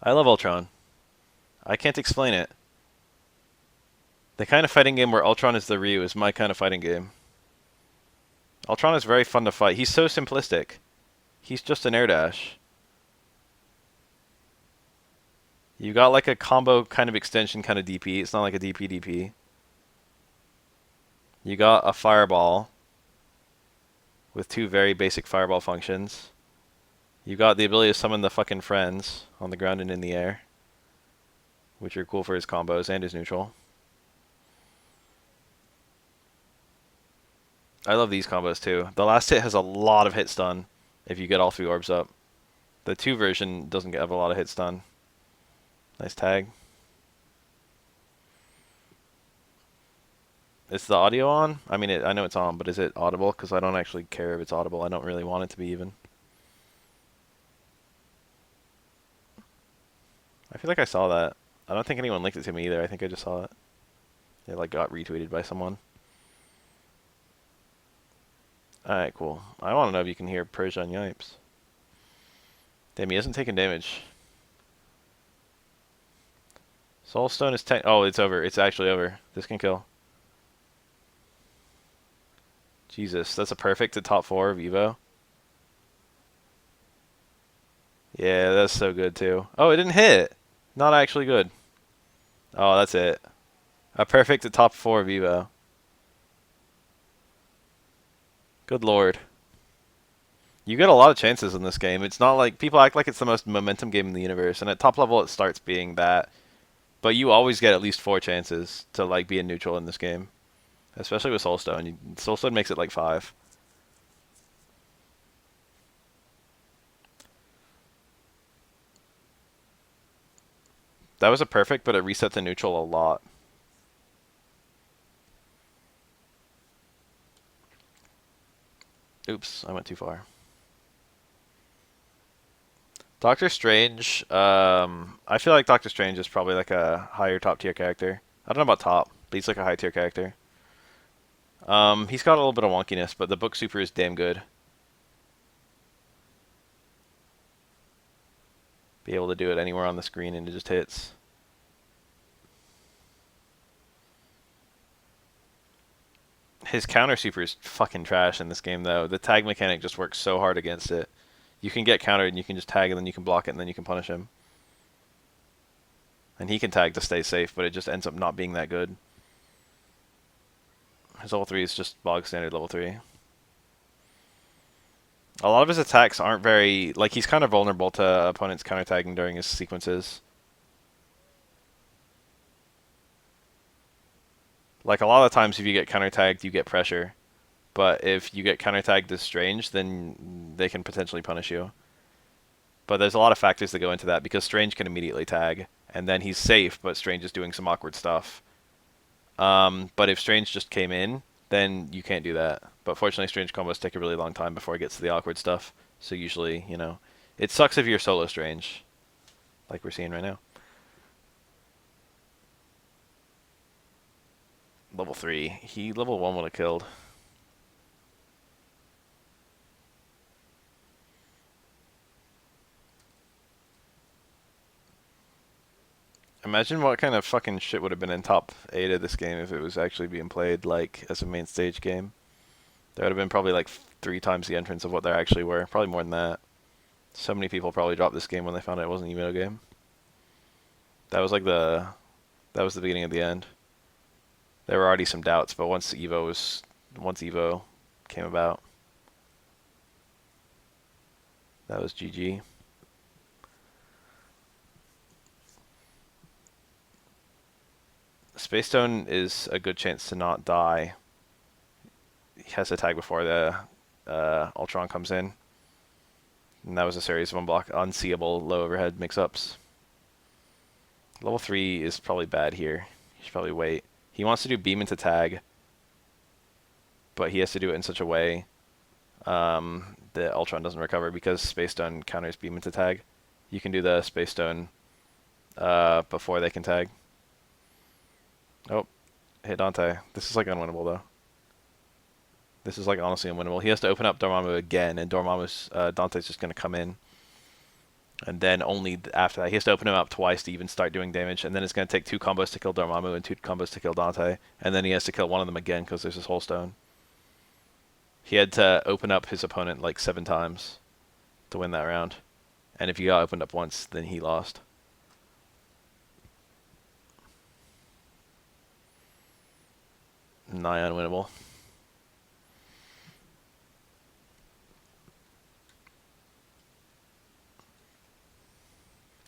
I love Ultron. I can't explain it. The kind of fighting game where Ultron is the Ryu is my kind of fighting game. Ultron is very fun to fight. He's so simplistic. He's just an air dash. You got like a combo kind of extension kind of DP. It's not like a DP DP. You got a fireball with two very basic fireball functions. You got the ability to summon the fucking friends on the ground and in the air, which are cool for his combos and his neutral. I love these combos too. The last hit has a lot of hit stun if you get all three orbs up. The 2 version doesn't have a lot of hit stun. Nice tag. Is the audio on? I mean, I know it's on, but is it audible? Because I don't actually care if it's audible. I don't really want it to be even. I feel like I saw that. I don't think anyone linked it to me either. I think I just saw it. It like got retweeted by someone. Alright, cool. I want to know if you can hear Persia and Yipes. Damn, he hasn't taken damage. Soulstone is 10. Oh, it's over. It's actually over. This can kill. Jesus, that's a perfect to top 4 of Evo. Yeah, that's so good too. Oh, it didn't hit. Not actually good. Oh, that's it. A perfect to top 4 of Evo. Good lord. You get a lot of chances in this game. It's not like people act like it's the most momentum game in the universe, and at top level it starts being that. But you always get at least 4 chances to like be a neutral in this game, especially with Soulstone. Soulstone makes it like 5. That was a perfect, but it reset the neutral a lot. Oops, I went too far. Doctor Strange, I feel like Doctor Strange is probably like a higher top tier character. I don't know about top, but he's like a high tier character. He's got a little bit of wonkiness, but the book super is damn good. Be able to do it anywhere on the screen and it just hits. His counter super is fucking trash in this game though. The tag mechanic just works so hard against it. You can get countered and you can just tag and then you can block it and then you can punish him. And he can tag to stay safe, but it just ends up not being that good. His level 3 is just bog standard level 3. A lot of his attacks aren't very... Like, he's kind of vulnerable to opponents counter-tagging during his sequences. Like, a lot of times if you get counter-tagged, you get pressure. But if you get counter-tagged as Strange, then they can potentially punish you. But there's a lot of factors that go into that, because Strange can immediately tag. And then he's safe, but Strange is doing some awkward stuff. But if Strange just came in, then you can't do that. But fortunately, Strange combos take a really long time before it gets to the awkward stuff. So usually, you know, it sucks if you're solo Strange, like we're seeing right now. Level 3. He level 1 would have killed. Imagine what kind of fucking shit would have been in top 8 of this game if it was actually being played like as a main stage game. There would have been probably like 3 times the entrance of what there actually were. Probably more than that. So many people probably dropped this game when they found out it wasn't an Evo game. That was like that was the beginning of the end. There were already some doubts, but once Evo came about, that was GG. Space Stone is a good chance to not die. He has a tag before the Ultron comes in. And that was a series of unseeable low overhead mix-ups. Level 3 is probably bad here. He should probably wait. He wants to do beam into tag, but he has to do it in such a way that Ultron doesn't recover because Space Stone counters beam into tag. You can do the Space Stone before they can tag. Oh, hit Dante. This is like unwinnable though. This is like honestly unwinnable. He has to open up Dormammu again, and Dormammu's Dante's just gonna come in. And then only after that, he has to open him up twice to even start doing damage. And then it's going to take 2 combos to kill Dormammu and 2 combos to kill Dante. And then he has to kill one of them again because there's this whole stone. He had to open up his opponent like 7 times to win that round. And if he got opened up once, then he lost. Nigh unwinnable.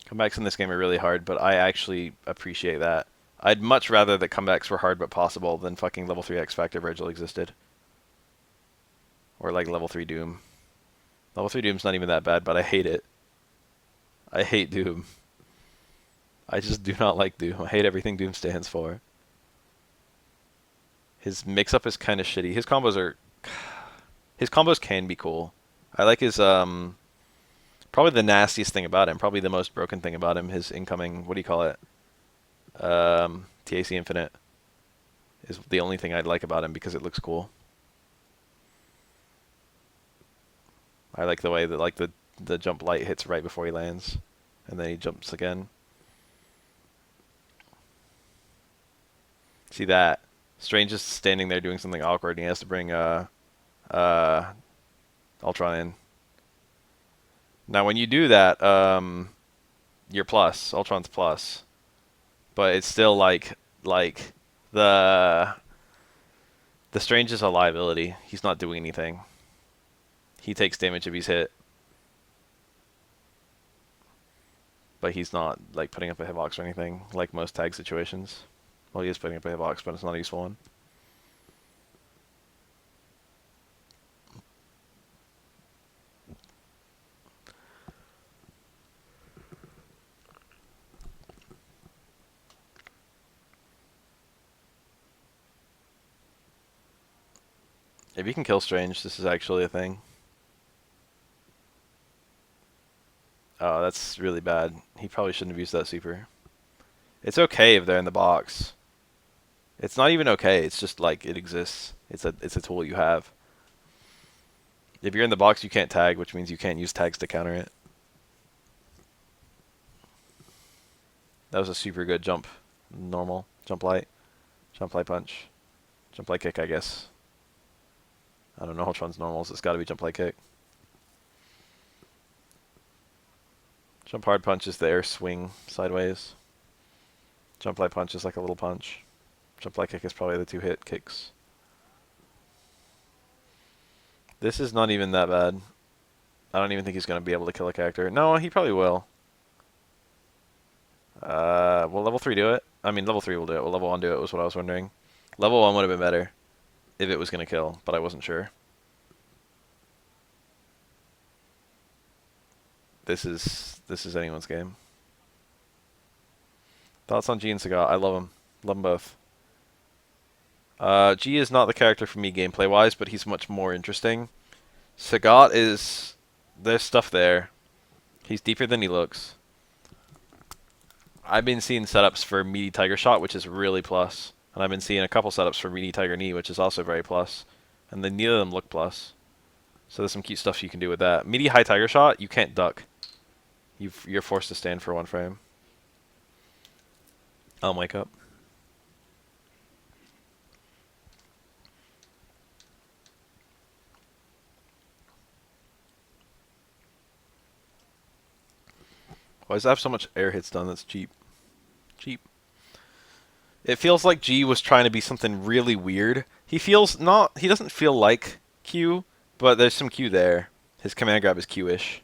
Comebacks in this game are really hard, but I actually appreciate that. I'd much rather that comebacks were hard but possible than fucking level 3 X Factor Virgil existed. Or like level 3 Doom. Level 3 Doom's not even that bad, but I hate it. I hate Doom. I just do not like Doom. I hate everything Doom stands for. His mix-up is kind of shitty. His combos are... His combos can be cool. I like his, probably the nastiest thing about him, probably the most broken thing about him, his incoming, what do you call it? TAC Infinite is the only thing I'd like about him because it looks cool. I like the way that like the jump light hits right before he lands, and then he jumps again. See that? Strange is standing there doing something awkward, and he has to bring Ultron in. Now, when you do that, you're plus. Ultron's plus, but it's still like the Strange is a liability. He's not doing anything. He takes damage if he's hit, but he's not like putting up a hitbox or anything like most tag situations. Well, he is putting up a hitbox, but it's not a useful one. If you can kill Strange, this is actually a thing. Oh, that's really bad. He probably shouldn't have used that super. It's okay if they're in the box. It's not even okay. It's just like it exists. It's a tool you have. If you're in the box, you can't tag, which means you can't use tags to counter it. That was a super good jump. Normal. Jump light. Jump light punch. Jump light kick, I guess. I don't know which one's normal, so it's got to be jump light kick. Jump hard punch is the air swing sideways. Jump light punch is like a little punch. Jump light kick is probably the 2-hit kicks. This is not even that bad. I don't even think he's going to be able to kill a character. No, he probably will. Will level 3 do it? I mean, level 3 will do it. Will level 1 do it was what I was wondering. Level 1 would have been better if it was going to kill, but I wasn't sure. This is anyone's game. Thoughts on G and Sagat? I love them. Love them both. G is not the character for me gameplay-wise, but he's much more interesting. Sagat is... There's stuff there. He's deeper than he looks. I've been seeing setups for Meaty Tiger Shot, which is really plus. And I've been seeing a couple setups for Meaty Tiger Knee, which is also very plus. And then neither of them look plus. So there's some cute stuff you can do with that. Meaty High Tiger Shot, you can't duck. You're forced to stand for 1 frame. I'll wake up. Why does that have so much air hits done? That's cheap. Cheap. It feels like G was trying to be something really weird. He doesn't feel like Q, but there's some Q there. His command grab is Q-ish.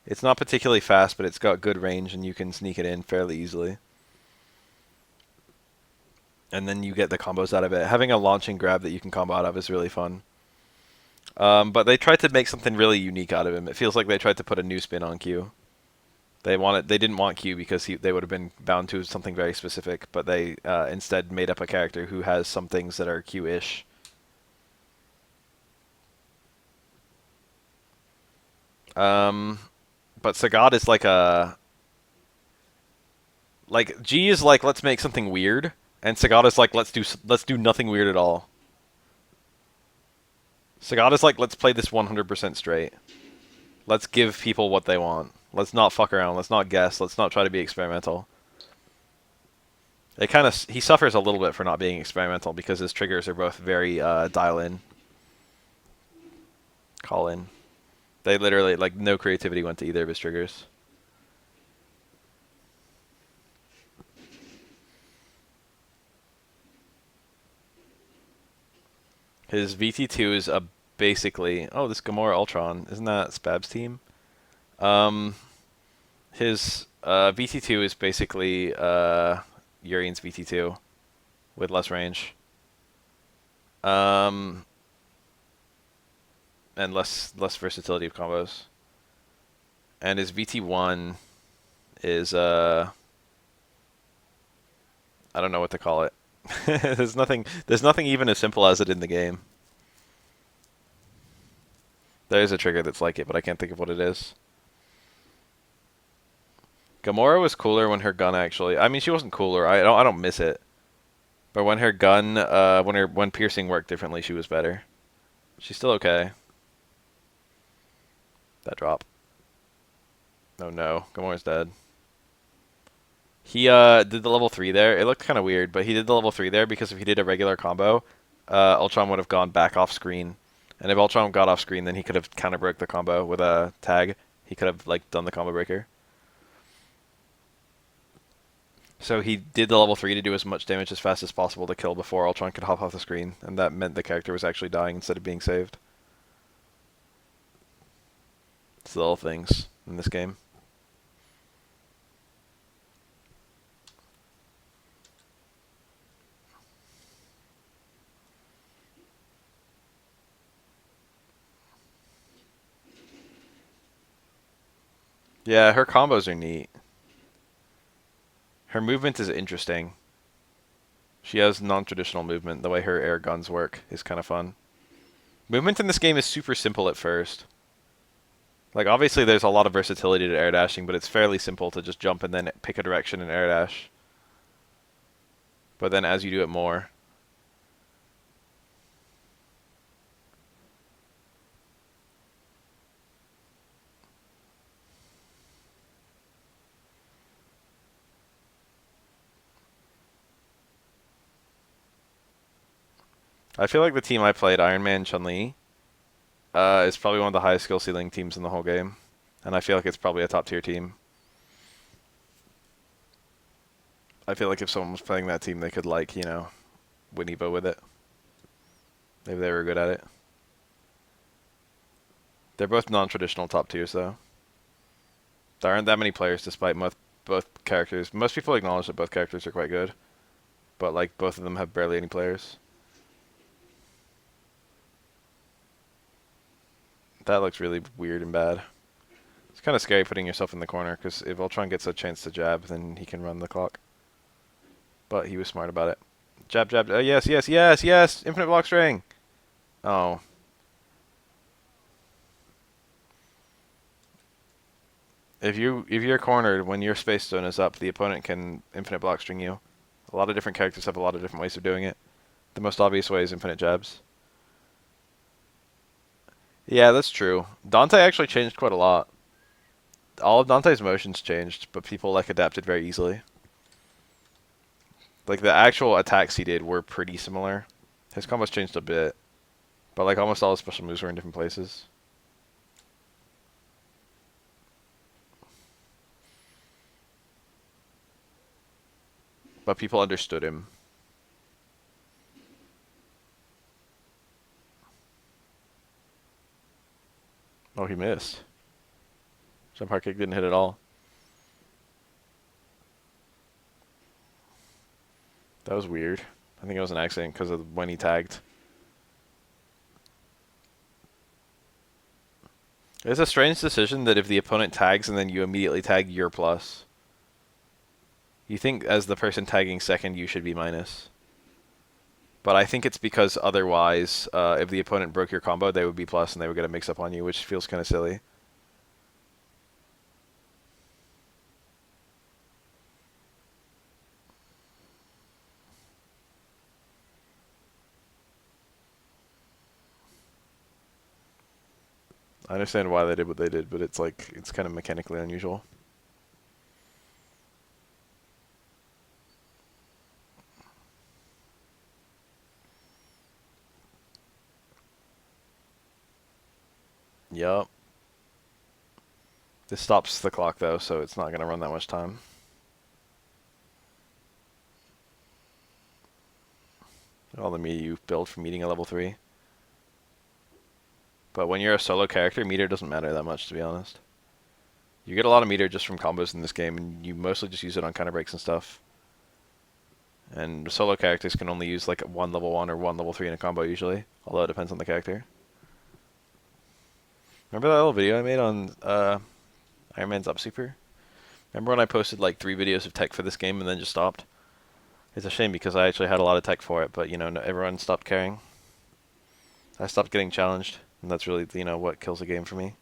It's not particularly fast, but it's got good range and you can sneak it in fairly easily. And then you get the combos out of it. Having a launching grab that you can combo out of is really fun. But they tried to make something really unique out of him. It feels like they tried to put a new spin on Q. They didn't want Q because they would have been bound to something very specific, but they instead made up a character who has some things that are Q-ish. But Sagat is like G is like let's make something weird, and Sagat is like let's do nothing weird at all. Sagat is like let's play this 100% straight. Let's give people what they want. Let's not fuck around. Let's not guess. Let's not try to be experimental. He suffers a little bit for not being experimental because his triggers are both very dial in, call in. They literally, like, no creativity went to either of his triggers. His VT2 is basically... Oh, this Gamora Ultron. Isn't that Spab's team? His VT2 is basically Urian's VT2 with less range. And less versatility of combos. And his VT1 is I don't know what to call it. There's nothing even as simple as it in the game. There's a trigger that's like it, but I can't think of what it is. Gamora was cooler when her gun actually. I mean, she wasn't cooler. I don't miss it. But when her gun, when piercing worked differently, she was better. She's still okay. That drop. Oh no, Gamora's dead. He did the level 3 there. It looked kind of weird, but he did the level 3 there because if he did a regular combo, Ultron would have gone back off screen. And if Ultron got off screen, then he could have counter broke the combo with a tag. He could have like done the combo breaker. So he did the level 3 to do as much damage as fast as possible to kill before Ultron could hop off the screen, and that meant the character was actually dying instead of being saved. It's the little things in this game. Yeah, her combos are neat. Her movement is interesting. She has non-traditional movement. The way her air guns work is kind of fun. Movement in this game is super simple at first. Like, obviously there's a lot of versatility to air dashing, but it's fairly simple to just jump and then pick a direction and air dash. But then as you do it more... I feel like the team I played, Iron Man, Chun-Li, is probably one of the highest skill ceiling teams in the whole game. And I feel like it's probably a top tier team. I feel like if someone was playing that team, they could, like, you know, win Evo with it. If they were good at it. They're both non-traditional top tiers, though. There aren't that many players despite both characters. Most people acknowledge that both characters are quite good. But, like, both of them have barely any players. That looks really weird and bad. It's kind of scary putting yourself in the corner, because if Ultron gets a chance to jab, then he can run the clock. But he was smart about it. Jab, jab, yes, yes, yes, yes! Infinite block string! Oh. If you're cornered when your space stone is up, the opponent can infinite block string you. A lot of different characters have a lot of different ways of doing it. The most obvious way is infinite jabs. Yeah, that's true. Dante actually changed quite a lot. All of Dante's motions changed, but people like adapted very easily. Like the actual attacks he did were pretty similar. His combos changed a bit, but like almost all his special moves were in different places. But people understood him. Oh, he missed. Jump hard kick didn't hit at all. That was weird. I think it was an accident because of when he tagged. It's a strange decision that if the opponent tags and then you immediately tag, you're plus. You think as the person tagging second, you should be minus. But I think it's because otherwise, if the opponent broke your combo, they would be plus and they would get a mix-up on you, which feels kind of silly. I understand why they did what they did, but it's like, it's kind of mechanically unusual. Yup. This stops the clock though, so it's not going to run that much time. All the meter you build from meeting a level 3. But when you're a solo character, meter doesn't matter that much, to be honest. You get a lot of meter just from combos in this game, and you mostly just use it on counter breaks and stuff. And solo characters can only use like one level 1 or one level 3 in a combo usually, although it depends on the character. Remember that little video I made on Iron Man's Up Super? Remember when I posted like 3 videos of tech for this game and then just stopped? It's a shame because I actually had a lot of tech for it, but you know, everyone stopped caring. I stopped getting challenged, and that's really, you know, what kills a game for me.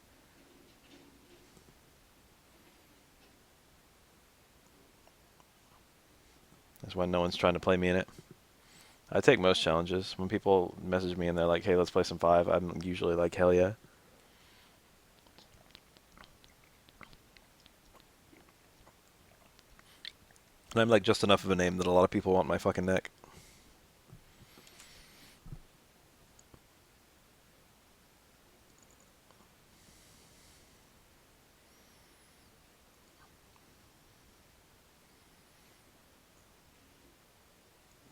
Is when no one's trying to play me in it. I take most challenges. When people message me and they're like, hey, let's play some 5, I'm usually like, hell yeah. And I'm like just enough of a name that a lot of people want my fucking neck.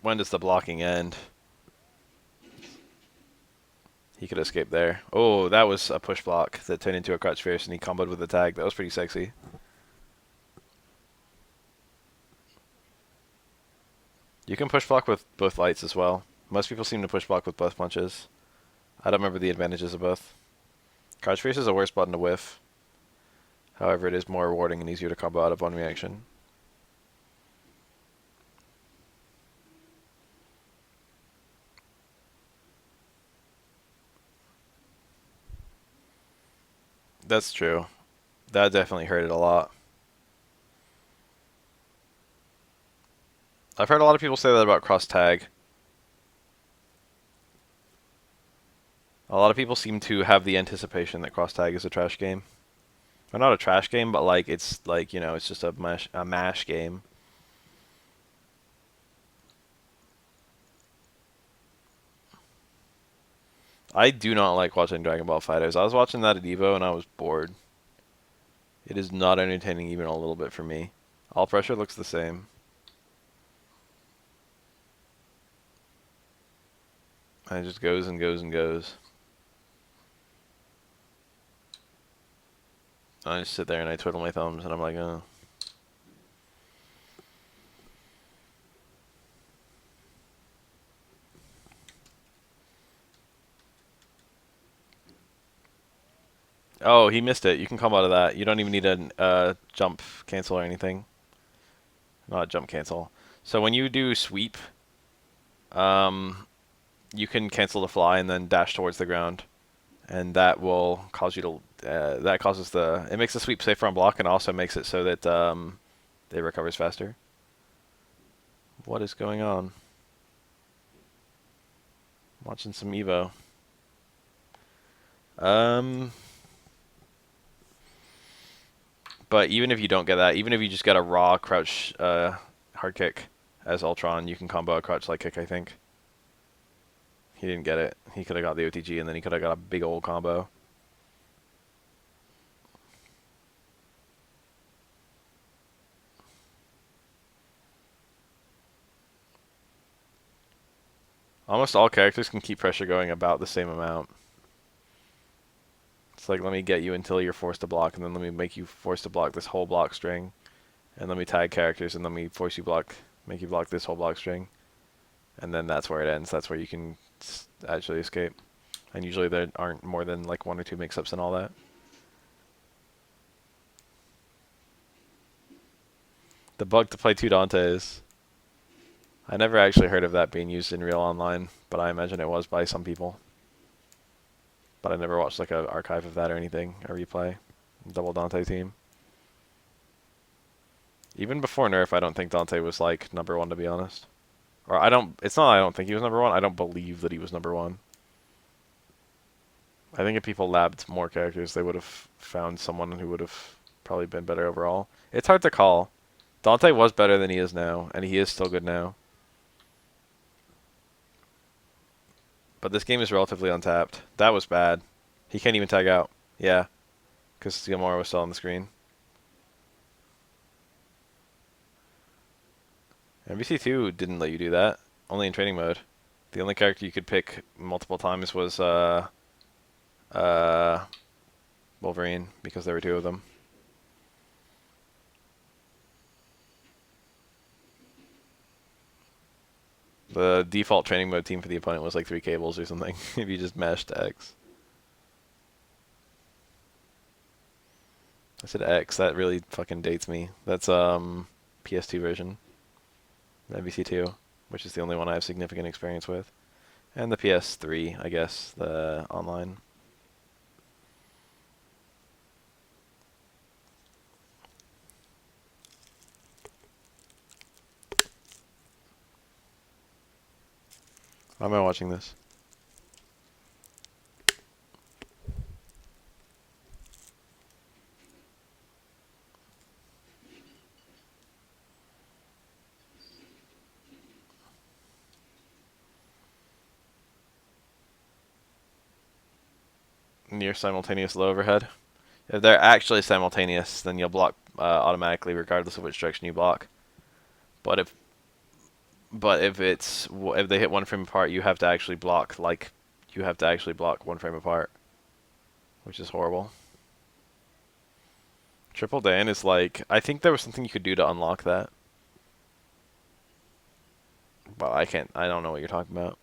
When does the blocking end? He could escape there. Oh, that was a push block that turned into a crouch fierce and he comboed with the tag. That was pretty sexy. You can push block with both lights as well. Most people seem to push block with both punches. I don't remember the advantages of both. Crouch fierce is a worse button to whiff. However, it is more rewarding and easier to combo out of one reaction. That's true. That definitely hurt it a lot. I've heard a lot of people say that about cross tag. A lot of people seem to have the anticipation that cross tag is a trash game. Or not a trash game, but like it's like, you know, it's just a mash game. I do not like watching Dragon Ball FighterZ. I was watching that at Evo and I was bored. It is not entertaining even a little bit for me. All pressure looks the same. And it just goes and goes and goes. I just sit there and I twiddle my thumbs and I'm like, oh. Oh, he missed it. You can come out of that. You don't even need a jump cancel or anything. Not a jump cancel. So when you do sweep, you can cancel the fly and then dash towards the ground. And that will cause you to, that causes the, it makes the sweep safer on block and also makes it so that it recovers faster. What is going on? Watching some Evo. But even if you don't get that, even if you just get a raw crouch hard kick as Ultron, you can combo a crouch light kick, I think. He didn't get it. He could have got the OTG and then he could have got a big old combo. Almost all characters can keep pressure going about the same amount. It's like, let me get you until you're forced to block, and then let me make you forced to block this whole block string. And let me tag characters, and let me force you block, make you block this whole block string. And then that's where it ends. That's where you can actually escape. And usually there aren't more than like 1 or 2 mix-ups and all that. The bug to play 2 Dantes. I never actually heard of that being used in real online, but I imagine it was by some people. But I never watched like an archive of that or anything, a replay. Double Dante team. Even before Nerf, I don't think Dante was like #1, to be honest. Or I don't, it's not I don't think he was #1, I don't believe that he was #1. I think if people labbed more characters, they would have found someone who would have probably been better overall. It's hard to call. Dante was better than he is now, and he is still good now. But this game is relatively untapped. That was bad. He can't even tag out. Yeah, because Gamora was still on the screen. MvC2 didn't let you do that. Only in training mode. The only character you could pick multiple times was Wolverine, because there were two of them. The default training mode team for the opponent was like 3 cables or something, if you just mashed X. I said X, that really fucking dates me. That's PS2 version. MvC2, which is the only one I have significant experience with. And the PS3, I guess, the online. How am I watching this? Near simultaneous low overhead. If they're actually simultaneous, then you'll block automatically, regardless of which direction you block. But if if they hit 1 frame apart, you have to actually block you have to actually block 1 frame apart, which is horrible. Triple Dan is like, I think there was something you could do to unlock that, but I don't know what you're talking about.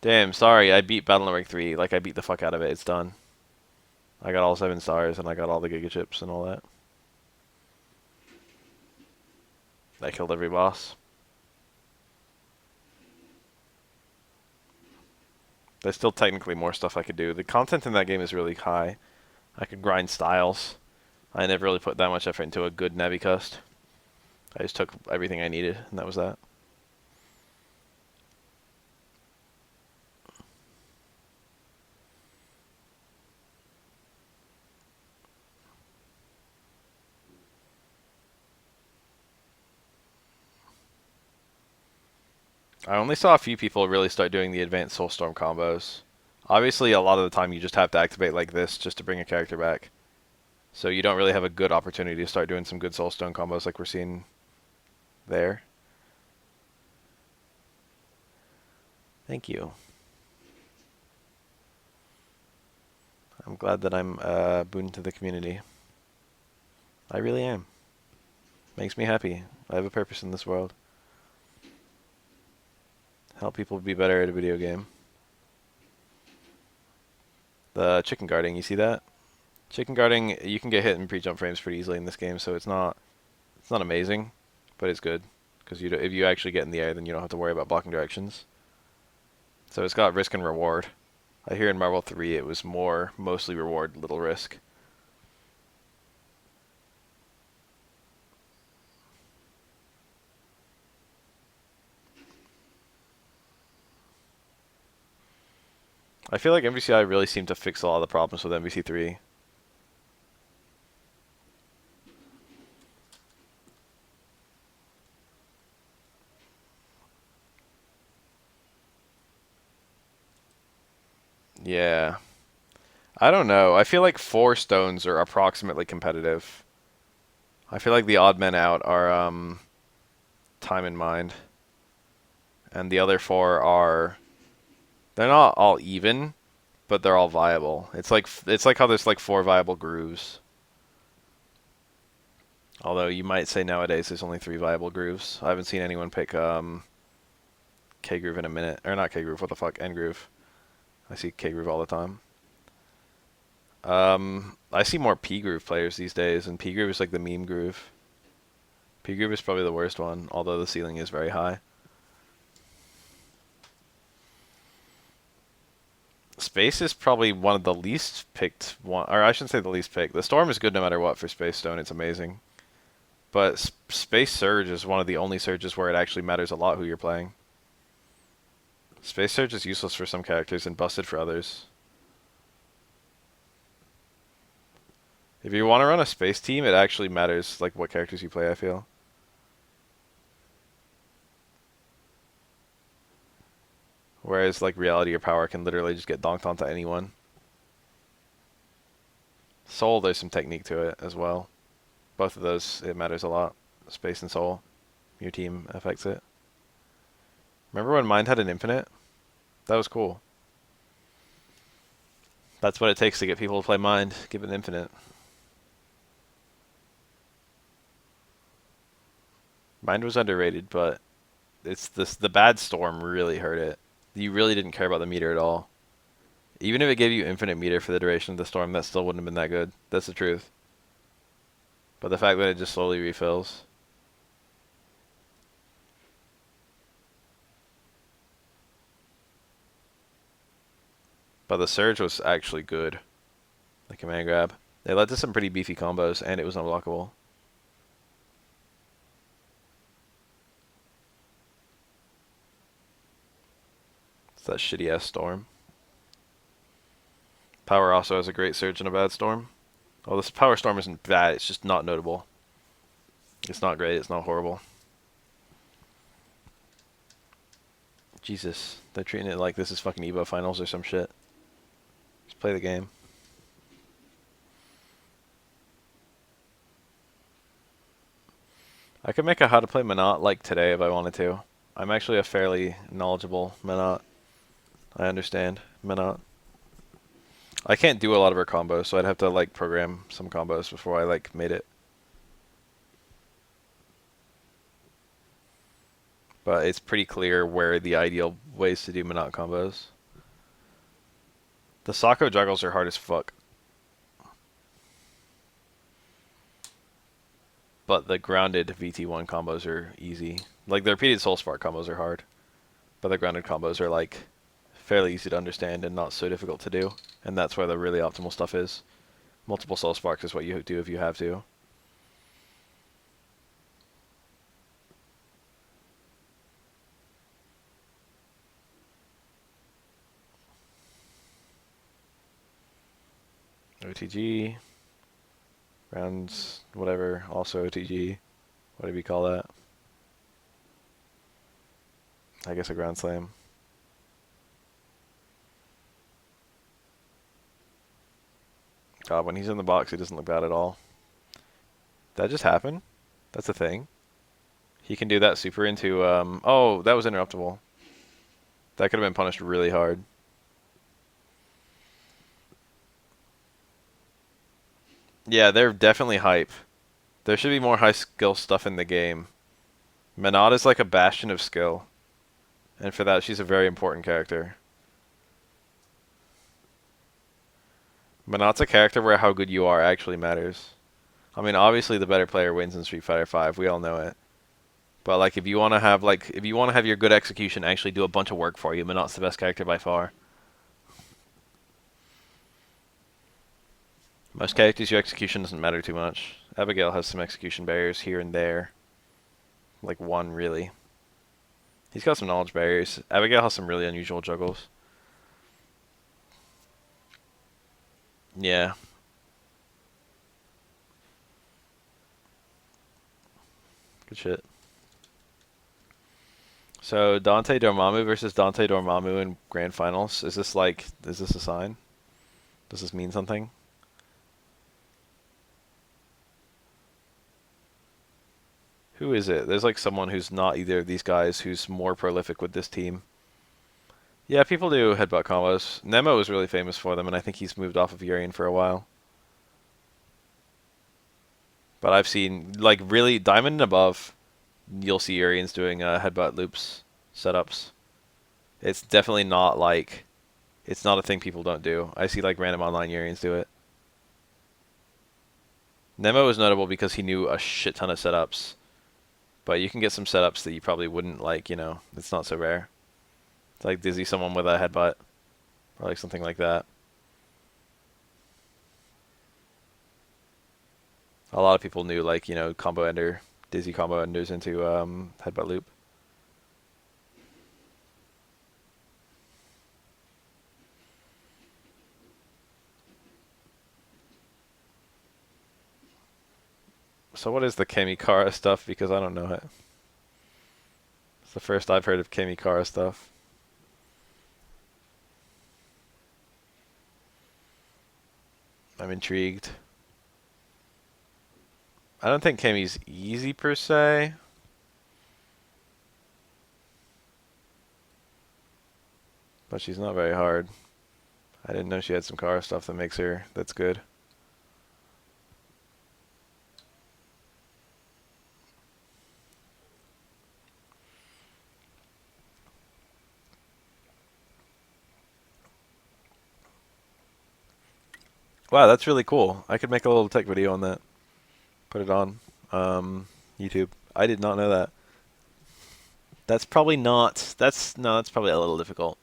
Damn, sorry, I beat Battle Network 3. Like, I beat the fuck out of it. It's done. I got all 7 stars, and I got all the Giga Chips and all that. I killed every boss. There's still technically more stuff I could do. The content in that game is really high. I could grind styles. I never really put that much effort into a good Navicust. I just took everything I needed, and that was that. I only saw a few people really start doing the advanced Soulstorm combos. Obviously, a lot of the time you just have to activate like this just to bring a character back. So you don't really have a good opportunity to start doing some good Soulstone combos like we're seeing there. Thank you. I'm glad that I'm a boon to the community. I really am. Makes me happy. I have a purpose in this world. Help people be better at a video game. The chicken guarding, you see that? Chicken guarding, you can get hit in pre-jump frames pretty easily in this game, so it's not amazing, but it's good. Because if you actually get in the air, then you don't have to worry about blocking directions. So it's got risk and reward. I hear in Marvel 3 it was mostly reward, little risk. I feel like MvCI really seemed to fix a lot of the problems with MvC3. Yeah. I don't know. I feel like 4 stones are approximately competitive. I feel like the odd men out are time in mind. And the other 4 are, they're not all even, but they're all viable. It's like how there's like 4 viable grooves. Although you might say nowadays there's only 3 viable grooves. I haven't seen anyone pick K groove in a minute, or not K groove. What the fuck, N groove. I see K groove all the time. I see more P groove players these days, and P groove is like the meme groove. P groove is probably the worst one, although the ceiling is very high. Space is probably one of the least picked one, or I shouldn't say the least picked. The Storm is good no matter what for Space Stone. It's amazing. But Space Surge is one of the only surges where it actually matters a lot who you're playing. Space Surge is useless for some characters and busted for others. If you want to run a space team, it actually matters like what characters you play, I feel. Whereas like reality or power can literally just get donked onto anyone. Soul, there's some technique to it as well. Both of those, it matters a lot. Space and soul, your team affects it. Remember when Mind had an infinite? That was cool. That's what it takes to get people to play Mind. Give it an infinite. Mind was underrated, but it's this the bad storm really hurt it. You really didn't care about the meter at all. Even if it gave you infinite meter for the duration of the storm, that still wouldn't have been that good. That's the truth. But the fact that it just slowly refills. But the surge was actually good. The command grab. They led to some pretty beefy combos, and it was unblockable. It's that shitty ass storm. Power also has a great surge and a bad storm. Well, this power storm isn't bad, it's just not notable. It's not great, it's not horrible. Jesus, they're treating it like this is fucking EVO finals or some shit. Just play the game. I could make a how to play Menat like today if I wanted to. I'm actually a fairly knowledgeable Menat. I understand Menat. I can't do a lot of her combos, so I'd have to like program some combos before I like made it. But it's pretty clear where the ideal ways to do Menat combos. The Sako juggles are hard as fuck. But the grounded VT1 combos are easy. Like the repeated Soul Spark combos are hard. But the grounded combos are like fairly easy to understand and not so difficult to do. And that's where the really optimal stuff is. Multiple Soul Sparks is what you do if you have to. OTG. Rounds, whatever, also OTG. Whatever you call that. I guess a Ground Slam. God, when he's in the box, he doesn't look bad at all. Did that just happen? That's a thing. He can do that super into, oh, that was interruptible. That could have been punished really hard. Yeah, they're definitely hype. There should be more high skill stuff in the game. Menat is like a bastion of skill. And for that, she's a very important character. Menat's a character where how good you are actually matters. I mean, obviously the better player wins in Street Fighter V. We all know it. But like, if you want to have your good execution actually do a bunch of work for you, Menat's the best character by far. Most characters, your execution doesn't matter too much. Abigail has some execution barriers here and there. Like one, really. He's got some knowledge barriers. Abigail has some really unusual juggles. Yeah. Good shit. So Dante Dormammu versus Dante Dormammu in Grand Finals. Is this a sign? Does this mean something? Who is it? There's like someone who's not either of these guys who's more prolific with this team. Yeah, people do headbutt combos. Nemo is really famous for them, and I think he's moved off of Urian for a while. But I've seen, like, really, Diamond and above, you'll see Urians doing headbutt loops, setups. It's definitely not like, it's not a thing people don't do. I see, like, random online Urians do it. Nemo is notable because he knew a shit ton of setups. But you can get some setups that you probably wouldn't like, it's not so rare. It's like dizzy someone with a headbutt, or like something like that. A lot of people knew, like, combo ender, dizzy combo enders into headbutt loop. So what is the Kamikara stuff? Because I don't know it. It's the first I've heard of Kamikara stuff. I'm intrigued. I don't think Kami's easy per se. But she's not very hard. I didn't know she had some Kara stuff that makes her, that's good. Wow, that's really cool. I could make a little tech video on that. Put it on YouTube. I did not know that. That's probably not. That's probably a little difficult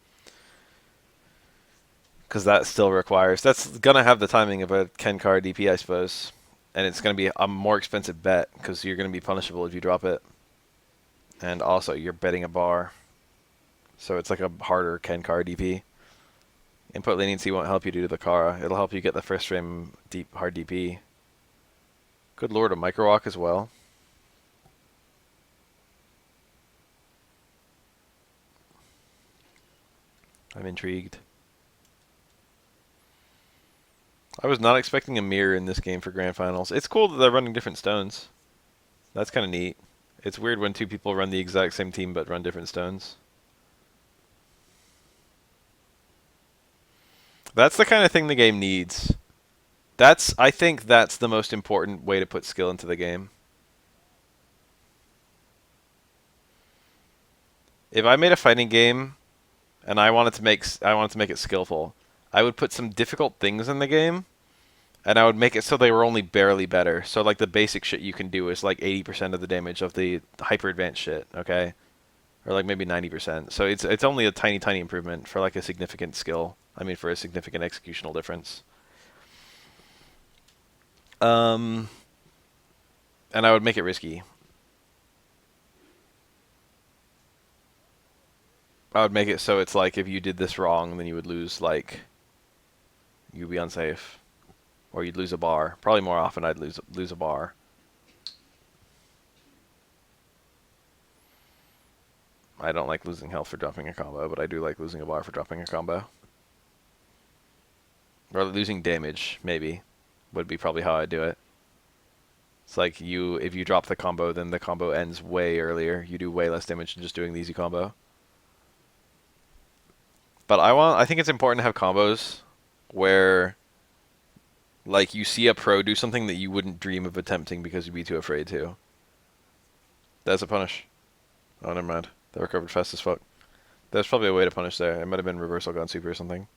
because that still requires. That's gonna have the timing of a Ken Car DP, I suppose, and it's gonna be a more expensive bet because you're gonna be punishable if you drop it, and also you're betting a bar, so it's like a harder Ken Car DP. Input leniency won't help you due to the Kara. It'll help you get the first frame deep hard DP. Good lord, a micro walk as well. I'm intrigued. I was not expecting a mirror in this game for Grand Finals. It's cool that they're running different stones. That's kind of neat. It's weird when two people run the exact same team but run different stones. That's the kind of thing the game needs. I think that's the most important way to put skill into the game. If I made a fighting game and I wanted to make it skillful, I would put some difficult things in the game and I would make it so they were only barely better. So like the basic shit you can do is like 80% of the damage of the hyper advanced shit, okay? Or like maybe 90%. So it's only a tiny improvement for like a significant skill. I mean for a significant executional difference. And I would make it risky. I would make it so it's like if you did this wrong, then you would lose like you'd be unsafe, or you'd lose a bar. Probably more often I'd lose a bar. I don't like losing health for dropping a combo, but I do like losing a bar for dropping a combo. Or losing damage, maybe, would be probably how I'd do it. It's like if you drop the combo, then the combo ends way earlier. You do way less damage than just doing the easy combo. But I think it's important to have combos where, like, you see a pro do something that you wouldn't dream of attempting because you'd be too afraid to. That's a punish. Oh, never mind. That recovered fast as fuck. There's probably a way to punish there. It might have been reversal gun super or something.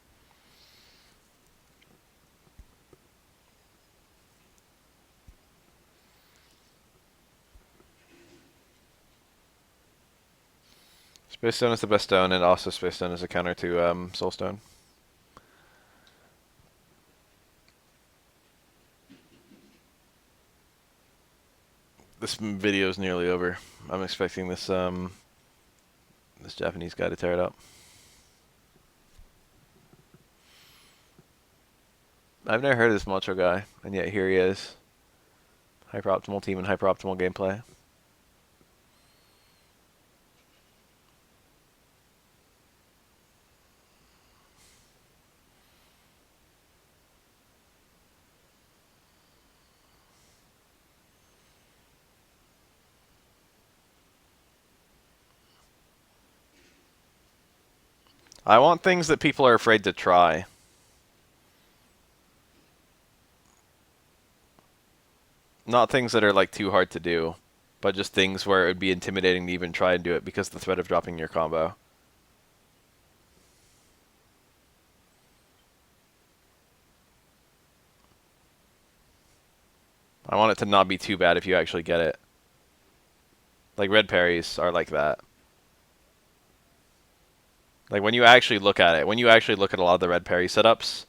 Space Stone is the best stone, and also Space Stone is a counter to Soul Stone. This video is nearly over. I'm expecting this this Japanese guy to tear it up. I've never heard of this Macho guy, and yet here he is. Hyper-optimal team and hyper-optimal gameplay. I want things that people are afraid to try. Not things that are like too hard to do, but just things where it would be intimidating to even try and do it because of the threat of dropping your combo. I want it to not be too bad if you actually get it. Like red parries are like that. Like when you actually look at it, when you actually look at a lot of the red parry setups,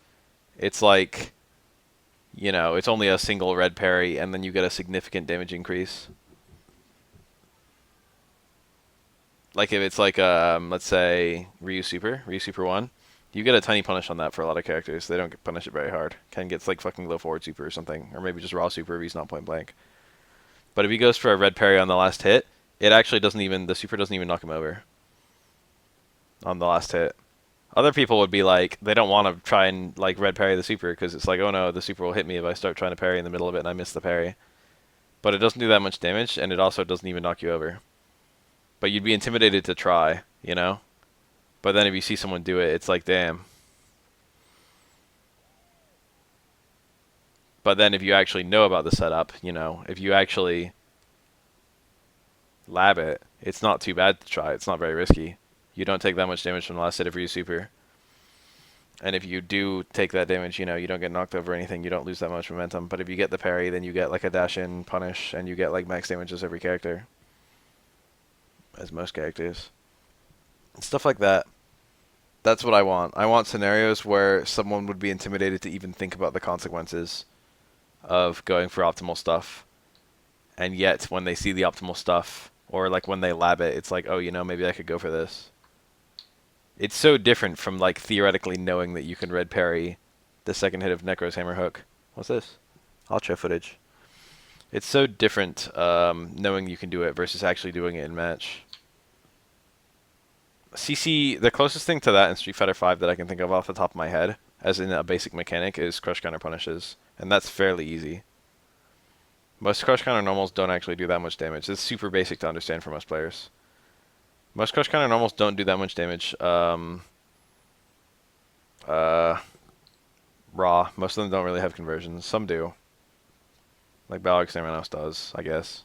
it's like, you know, it's only a single red parry and then you get a significant damage increase. Like if it's like, let's say Ryu Super 1, you get a tiny punish on that for a lot of characters. They don't punish it very hard. Ken gets like fucking low forward super or something, or maybe just raw super if he's not point blank. But if he goes for a red parry on the last hit, it actually doesn't even, the super doesn't even knock him over on the last hit. Other people would be like, they don't want to try and like red parry the super because it's like, oh no, the super will hit me if I start trying to parry in the middle of it and I miss the parry. But it doesn't do that much damage, and it also doesn't even knock you over. But you'd be intimidated to try, you know? But then if you see someone do it, it's like, damn. But then if you actually know about the setup, you know, if you actually lab it, it's not too bad to try. It's not very risky. You don't take that much damage from the last hit if you use super. And if you do take that damage, you know, you don't get knocked over or anything. You don't lose that much momentum. But if you get the parry, then you get like a dash in punish, and you get like max damage as every character. As most characters. Stuff like that. That's what I want. I want scenarios where someone would be intimidated to even think about the consequences of going for optimal stuff. And yet, when they see the optimal stuff, or like when they lab it, it's like, oh, you know, maybe I could go for this. It's so different from like theoretically knowing that you can red parry the second hit of Necro's hammer hook. What's this? Ultra footage. It's so different knowing you can do it versus actually doing it in match. CC, the closest thing to that in Street Fighter V that I can think of off the top of my head, as in a basic mechanic, is crush counter punishes, and that's fairly easy. Most crush counter normals don't actually do that much damage. It's super basic to understand for most players. Most crush counter normals don't do that much damage. Raw. Most of them don't really have conversions. Some do. Like Battle Exterminatus does, I guess.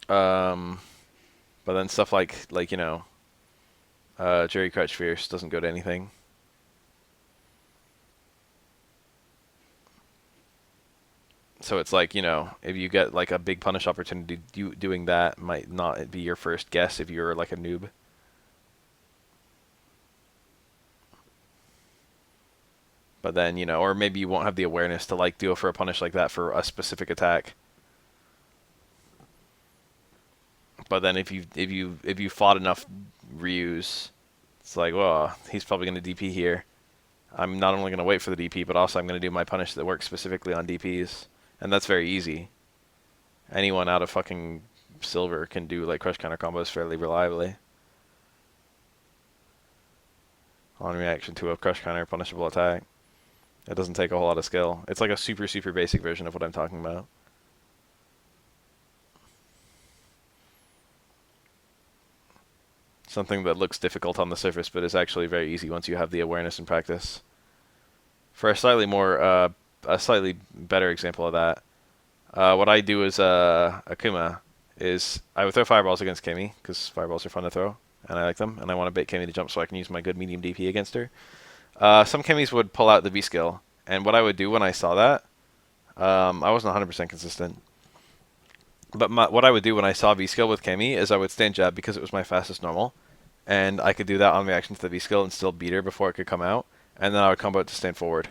But then stuff like you know, Jerry Crouch Fierce doesn't go to anything. So it's like, you know, if you get like a big punish opportunity, doing that might not be your first guess if you're like a noob. But then, you know, or maybe you won't have the awareness to like go for a punish like that for a specific attack. But then if you fought enough Ryus, it's like, well, he's probably going to DP here. I'm not only going to wait for the DP, but also I'm going to do my punish that works specifically on DPs. And that's very easy. Anyone out of fucking silver can do like crush counter combos fairly reliably. On reaction to a crush counter punishable attack. It doesn't take a whole lot of skill. It's like a super, super basic version of what I'm talking about. Something that looks difficult on the surface, but is actually very easy once you have the awareness and practice. For a slightly better example of that, what I do is Akuma is I would throw fireballs against Kami because fireballs are fun to throw and I like them, and I want to bait Kami to jump so I can use my good medium DP against her. Some Kamis would pull out the V skill, and what I would do when I saw that, I wasn't 100% consistent. But what I would do when I saw V skill with Kami is I would stand jab because it was my fastest normal, and I could do that on reaction to the V skill and still beat her before it could come out, and then I would combo it to stand forward.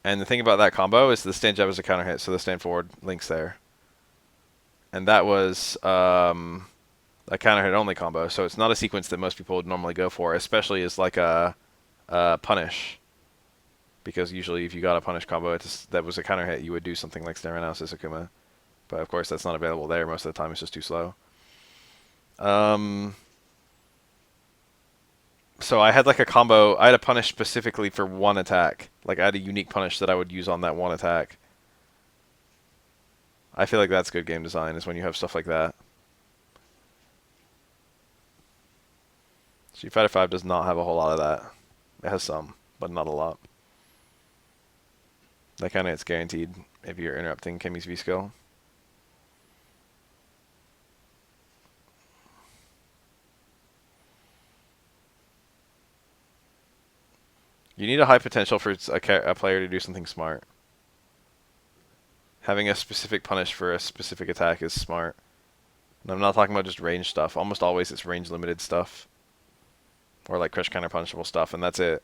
And the thing about that combo is the stand jab is a counter hit, so the stand forward links there. And that was a counter hit only combo, so it's not a sequence that most people would normally go for, especially as like a punish. Because usually if you got a punish combo that was a counter hit, you would do something like Stand Analysis Akuma. But of course that's not available there most of the time, it's just too slow. So I had like a combo, I had a punish specifically for one attack. Like I had a unique punish that I would use on that one attack. I feel like that's good game design, is when you have stuff like that. Street Fighter V does not have a whole lot of that. It has some, but not a lot. That kind of it's guaranteed if you're interrupting Kami's V skill. You need a high potential for a player to do something smart. Having a specific punish for a specific attack is smart. And I'm not talking about just range stuff. Almost always it's range limited stuff. Or like crush counter punishable stuff, and that's it.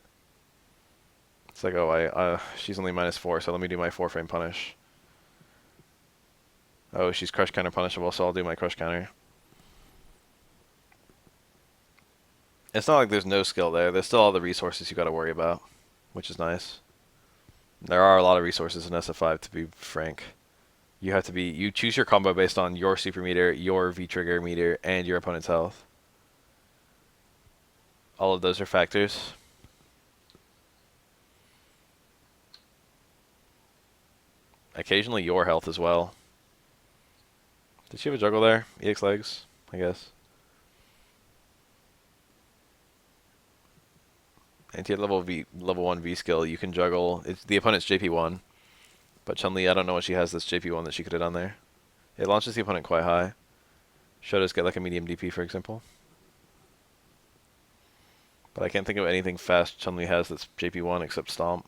It's like, oh, she's only -4, so let me do my 4-frame punish. Oh, she's crush counter punishable, so I'll do my crush counter. It's not like there's no skill there. There's still all the resources you got to worry about, which is nice. There are a lot of resources in SF5, to be frank. You choose your combo based on your super meter, your V-trigger meter, and your opponent's health. All of those are factors. Occasionally your health as well. Did she have a juggle there? EX legs, I guess. Anti level 1 V skill, you can juggle. It's the opponent's JP1, but Chun-Li, I don't know what she has that's JP1 that she could hit on there. It launches the opponent quite high. Should us get like a medium DP, for example. But I can't think of anything fast Chun-Li has that's JP1 except Stomp,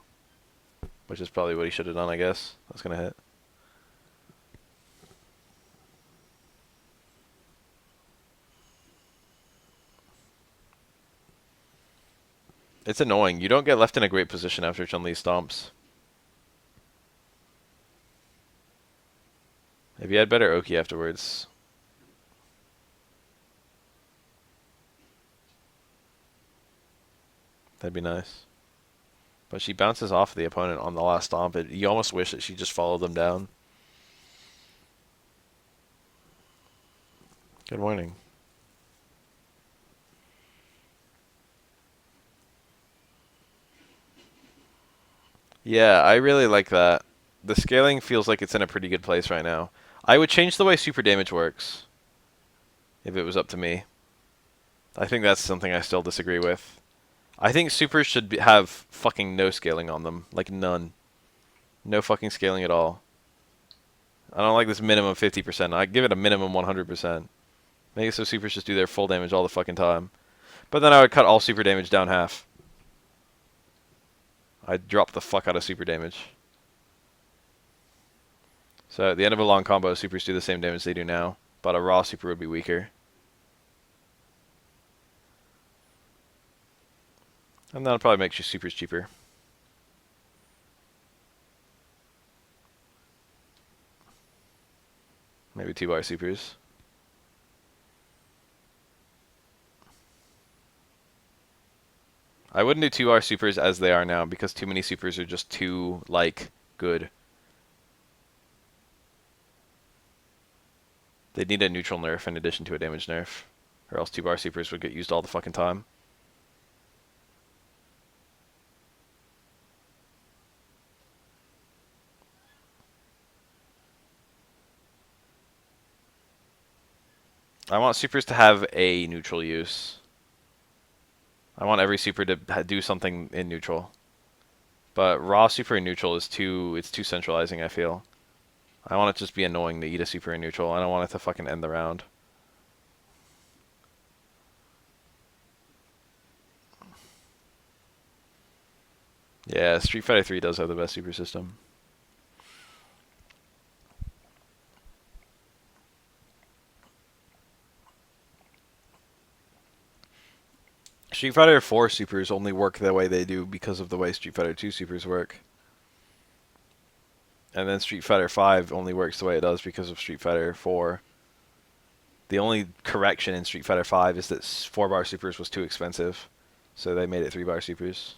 which is probably what he should have done, I guess. That's gonna hit. It's annoying. You don't get left in a great position after Chun-Li stomps. If you had better Oki afterwards. That'd be nice. But she bounces off the opponent on the last stomp. You almost wish that she just followed them down. Good morning. Yeah, I really like that. The scaling feels like it's in a pretty good place right now. I would change the way super damage works if it was up to me. I think that's something I still disagree with. I think supers should have fucking no scaling on them. Like none. No fucking scaling at all. I don't like this minimum 50%. I give it a minimum 100%. Make it so supers just do their full damage all the fucking time. But then I would cut all super damage down half. I'd drop the fuck out of super damage. So at the end of a long combo, supers do the same damage they do now, but a raw super would be weaker. And that'll probably make your supers cheaper. Maybe 2-bar supers. I wouldn't do 2-bar supers as they are now because too many supers are just too, like, good. They'd need a neutral nerf in addition to a damage nerf, or else 2-bar supers would get used all the fucking time. I want supers to have a neutral use. I want every super to do something in neutral. But raw super in neutral is it's too centralizing, I feel. I want it to just be annoying to eat a super in neutral. I don't want it to fucking end the round. Yeah, Street Fighter 3 does have the best super system. Street Fighter 4 supers only work the way they do because of the way Street Fighter 2 supers work. And then Street Fighter 5 only works the way it does because of Street Fighter 4. The only correction in Street Fighter 5 is that 4-bar supers was too expensive, so they made it 3-bar supers.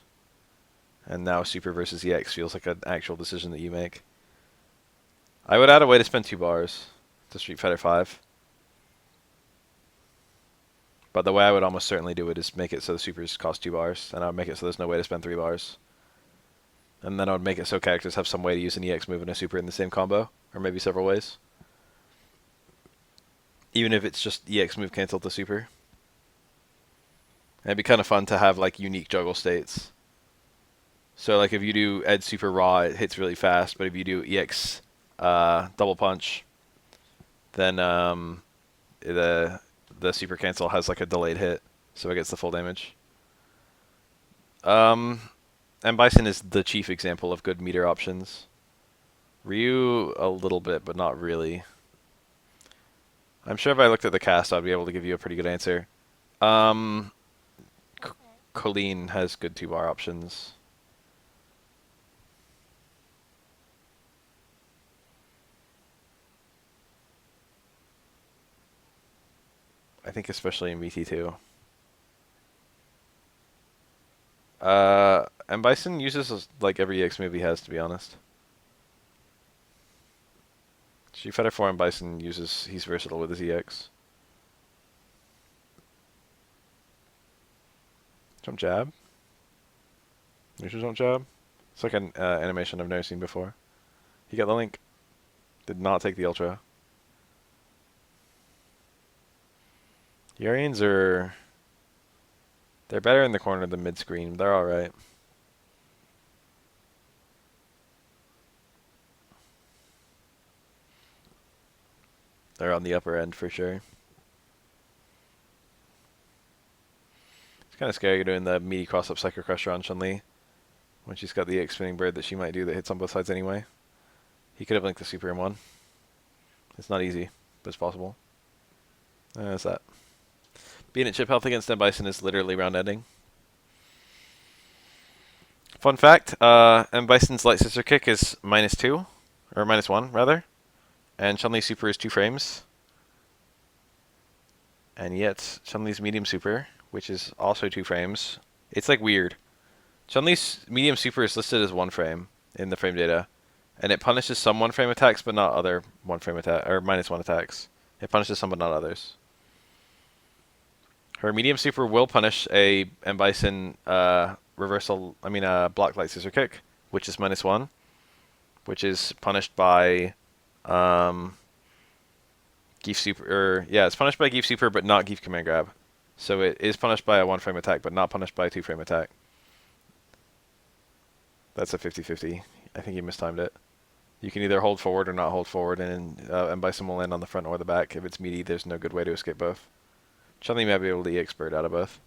And now super versus EX feels like an actual decision that you make. I would add a way to spend 2 bars to Street Fighter 5. But the way I would almost certainly do it is make it so the supers cost 2 bars, and I would make it so there's no way to spend 3 bars. And then I would make it so characters have some way to use an EX move and a super in the same combo, or maybe several ways. Even if it's just EX move cancel to super. And it'd be kind of fun to have like unique juggle states. So like if you do Ed super raw, it hits really fast, but if you do EX double punch, then the super cancel has like a delayed hit, so it gets the full damage. And Bison is the chief example of good meter options. Ryu, a little bit, but not really. I'm sure if I looked at the cast, I'd be able to give you a pretty good answer. Colleen has good 2-bar options. I think especially in VT2. MvCI uses like every EX move he has, to be honest. Street Fighter 4 MvCI uses, he's versatile with his EX. Jump jab. Neutral jump jab. It's like an animation I've never seen before. He got the link. Did not take the Ultra. Urians are... They're better in the corner than mid-screen. They're alright. They're on the upper end for sure. It's kind of scary doing the meaty cross-up Psycho Crusher on Chun-Li when she's got the EX spinning bird that she might do that hits on both sides anyway. He could have linked the super in one. It's not easy, but it's possible. That's that. Being at chip health against MvCI is literally round ending. Fun fact, MvCI's light scissor kick is -2, or -1 rather, and Chun-Li's super is 2 frames. And yet, Chun-Li's medium super, which is also 2 frames, it's like weird. Chun-Li's medium super is listed as 1 frame in the frame data, and it punishes some 1 frame attacks, but not other 1 frame attack or -1 attacks. It punishes some, but not others. Her medium super will punish a MvCI block light scissor kick, which is -1, which is punished by Geef super. It's punished by Geef super, but not Geef command grab. So it is punished by a 1 frame attack, but not punished by a 2 frame attack. That's a 50-50. I think you mistimed it. You can either hold forward or not hold forward, and MvCI will land on the front or the back. If it's meaty, there's no good way to escape both. Chun-Li might be able to EX bird out of both.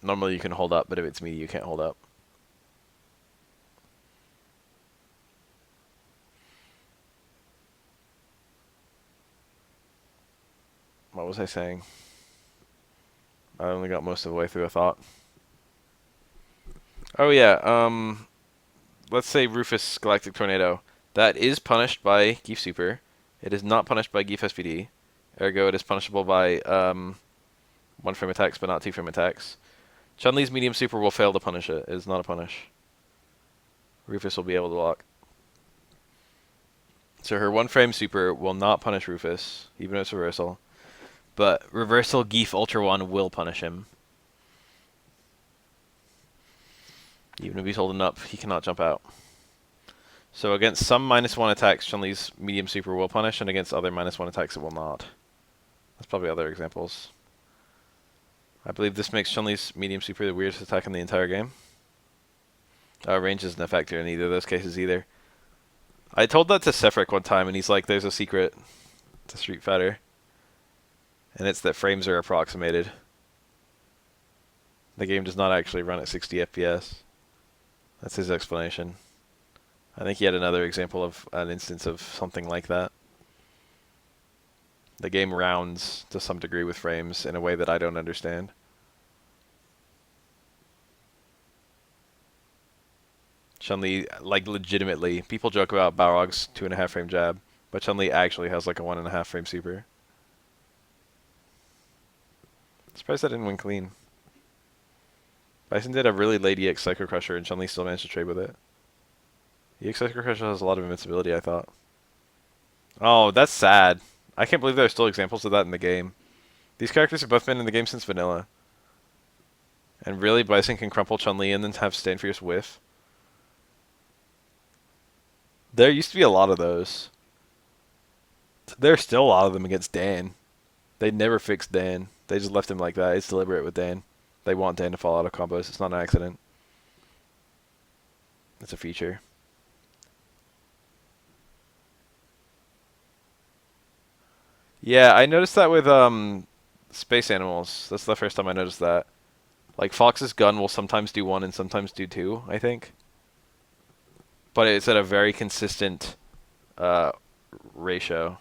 Normally you can hold up, but if it's meaty, you can't hold up. What was I saying? I only got most of the way through a thought. Oh yeah, let's say Rufus Galactic Tornado. That is punished by Geef Super. It is not punished by Geef SPD. Ergo, it is punishable by 1 frame attacks, but not 2 frame attacks. Chun-Li's medium super will fail to punish it. It is not a punish. Rufus will be able to block. So her 1 frame super will not punish Rufus, even if it's reversal. But reversal Geef Ultra 1 will punish him. Even if he's holding up, he cannot jump out. So against some -1 attacks, Chun-Li's medium super will punish, and against other -1 attacks, it will not. That's probably other examples. I believe this makes Chun-Li's medium super the weirdest attack in the entire game. Range isn't a factor in either of those cases either. I told that to Sefric one time, and he's like, there's a secret to Street Fighter. And it's that frames are approximated. The game does not actually run at 60 FPS. That's his explanation. I think he had another example of an instance of something like that. The game rounds to some degree with frames in a way that I don't understand. Chun-Li, like legitimately, people joke about Balrog's 2.5 frame jab, but Chun-Li actually has like a 1.5 frame super. Surprised I didn't win clean. Bison did a really late EX Psycho Crusher, and Chun-Li still managed to trade with it. EX Psycho Crusher has a lot of invincibility, I thought. Oh, that's sad. I can't believe there are still examples of that in the game. These characters have both been in the game since vanilla. And really, Bison can crumple Chun-Li and then have Stand Fierce whiff? There used to be a lot of those. There's still a lot of them against Dan. They never fixed Dan. They just left him like that. It's deliberate with Dan. They want Dan to fall out of combos. It's not an accident. It's a feature. Yeah, I noticed that with space animals. That's the first time I noticed that. Like Fox's gun will sometimes do 1 and sometimes do 2, I think. But it's at a very consistent ratio.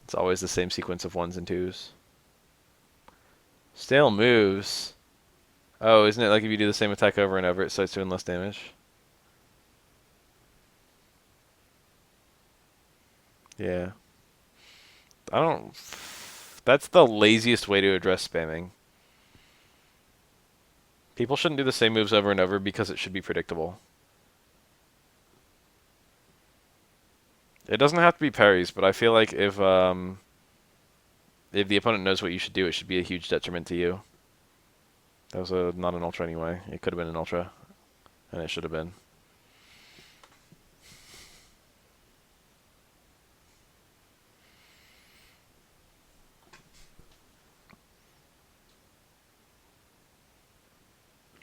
It's always the same sequence of 1s and 2s. Stale moves. Oh, isn't it like if you do the same attack over and over, it starts doing less damage? Yeah. I don't. That's the laziest way to address spamming. People shouldn't do the same moves over and over because it should be predictable. It doesn't have to be parries, but I feel like if the opponent knows what you should do, it should be a huge detriment to you. That was not an ultra anyway. It could have been an ultra, and it should have been.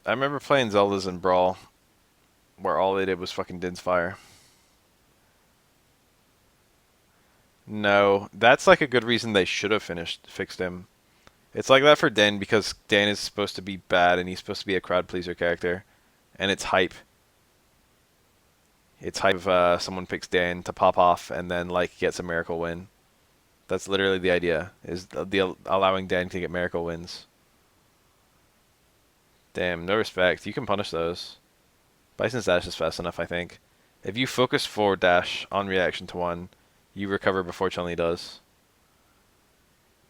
I remember playing Zeldas in Brawl, where all they did was fucking Din's Fire. No, that's like a good reason they should have fixed him. It's like that for Dan because Dan is supposed to be bad and he's supposed to be a crowd pleaser character, and it's hype. It's hype if someone picks Dan to pop off and then like gets a miracle win. That's literally the idea, is the allowing Dan to get miracle wins. Damn, no respect. You can punish those. Bison's dash is fast enough, I think. If you focus forward dash on reaction to one, you recover before Chun-Li does.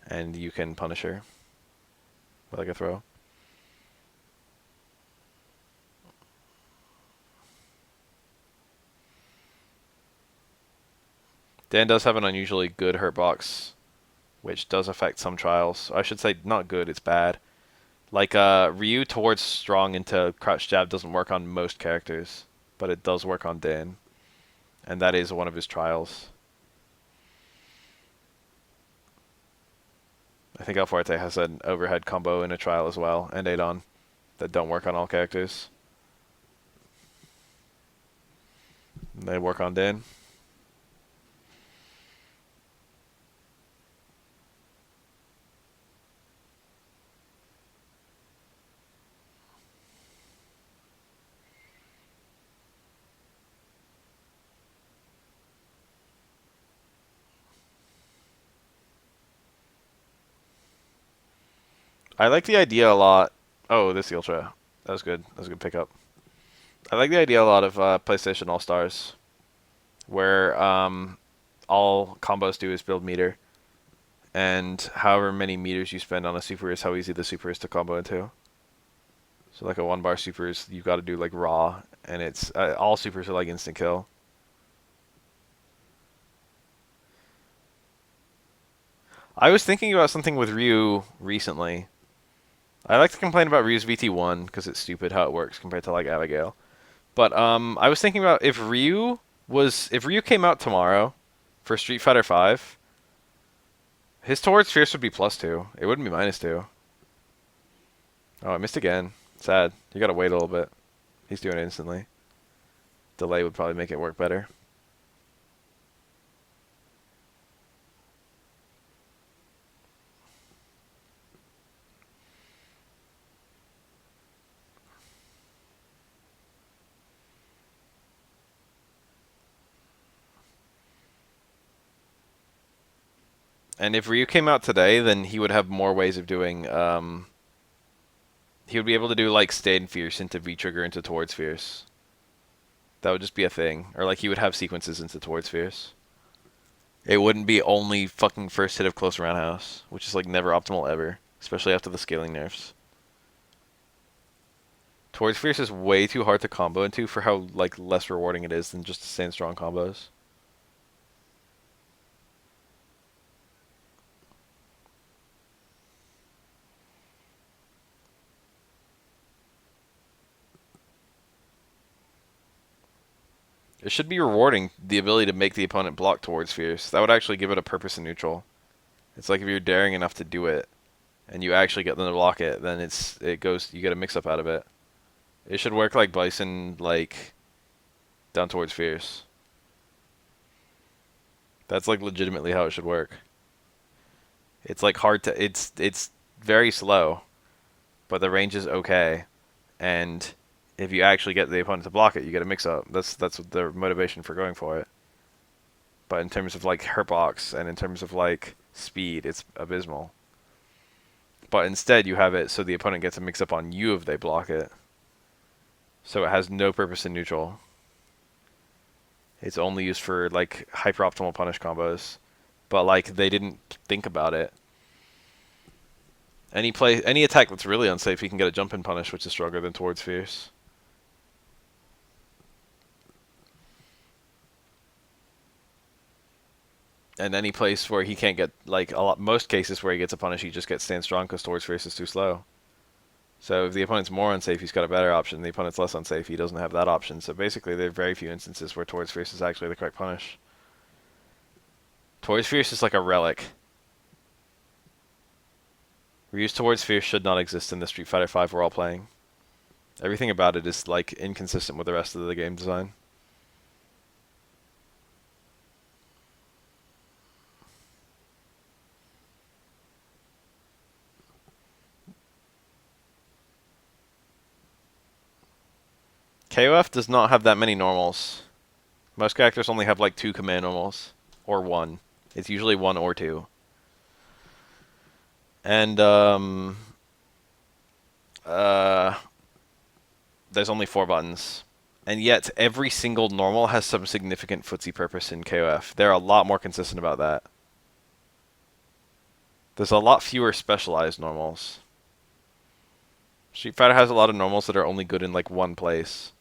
And you can punish her with like a throw. Dan does have an unusually good hurt box, which does affect some trials. I should say not good, it's bad. Like Ryu towards strong into crouch jab doesn't work on most characters, but it does work on Dan. And that is one of his trials. I think El Fuerte has an overhead combo in a trial as well, and Adon, that don't work on all characters. They work on Dan. I like the idea a lot. Oh, this Ultra. That was good. That was a good pickup. I like the idea a lot of PlayStation All-Stars, where all combos do is build meter, and however many meters you spend on a super is how easy the super is to combo into. So like a 1-bar super is, you've got to do like raw, and it's all supers are like instant kill. I was thinking about something with Ryu recently. I like to complain about Ryu's VT1 because it's stupid how it works compared to like Abigail. But I was thinking about if Ryu came out tomorrow for Street Fighter 5, his towards fierce would be +2. It wouldn't be -2. Oh, I missed again. Sad. You gotta wait a little bit. He's doing it instantly. Delay would probably make it work better. And if Ryu came out today, then he would have more ways of doing. He would be able to do like stay fierce into V trigger into towards fierce. That would just be a thing. Or like he would have sequences into towards fierce. It wouldn't be only fucking first hit of close roundhouse, which is like never optimal ever, especially after the scaling nerfs. Towards fierce is way too hard to combo into for how like less rewarding it is than just stand strong combos. It should be rewarding the ability to make the opponent block towards fierce. That would actually give it a purpose in neutral. It's like if you're daring enough to do it, and you actually get them to block it, then you get a mix up out of it. It should work like Bison, like down towards fierce. That's like legitimately how it should work. It's like it's very slow, but the range is okay, and if you actually get the opponent to block it, you get a mix up. That's the motivation for going for it. But in terms of like hurtbox and in terms of like speed, it's abysmal. But instead, you have it so the opponent gets a mix up on you if they block it. So it has no purpose in neutral. It's only used for like hyper optimal punish combos. but like they didn't think about it. Any attack that's really unsafe, he can get a jump in punish, which is stronger than towards fierce. And any place where he can't get, like most cases where he gets a punish, he just gets stand strong because towards fierce is too slow. So if the opponent's more unsafe, he's got a better option. The opponent's less unsafe, he doesn't have that option. So basically, there are very few instances where towards fierce is actually the correct punish. Towards fierce is like a relic. Reuse towards fierce should not exist in the Street Fighter V we're all playing. Everything about it is like inconsistent with the rest of the game design. KOF does not have that many normals. Most characters only have like 2 command normals. Or 1. It's usually 1 or 2. And, there's only 4 buttons. And yet, every single normal has some significant footsie purpose in KOF. They're a lot more consistent about that. There's a lot fewer specialized normals. Street Fighter has a lot of normals that are only good in like one place.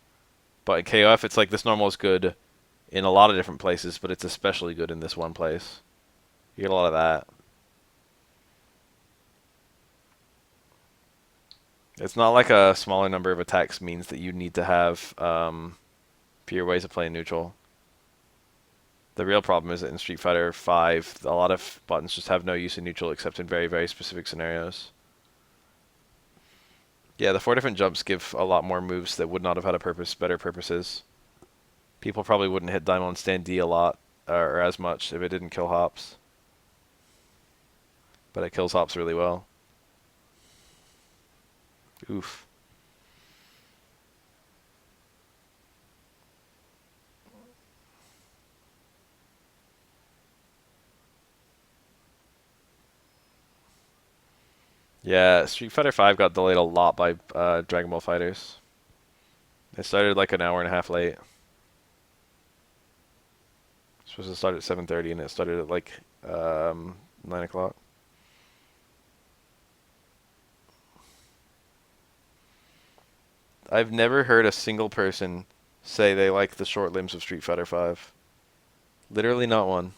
But in KOF, it's like this normal is good in a lot of different places, but it's especially good in this one place. You get a lot of that. It's not like a smaller number of attacks means that you need to have fewer ways of playing neutral. The real problem is that in Street Fighter V, a lot of buttons just have no use in neutral except in very, very specific scenarios. Yeah, the 4 different jumps give a lot more moves that would not have had a purpose, better purposes. People probably wouldn't hit Daimon Stand D a lot, or as much, if it didn't kill hops. But it kills hops really well. Oof. Yeah, Street Fighter V got delayed a lot by Dragon Ball FighterZ. It started like an hour and a half late. It's supposed to start at 7:30 and it started at like 9 o'clock. I've never heard a single person say they like the short limbs of Street Fighter V. Literally not one.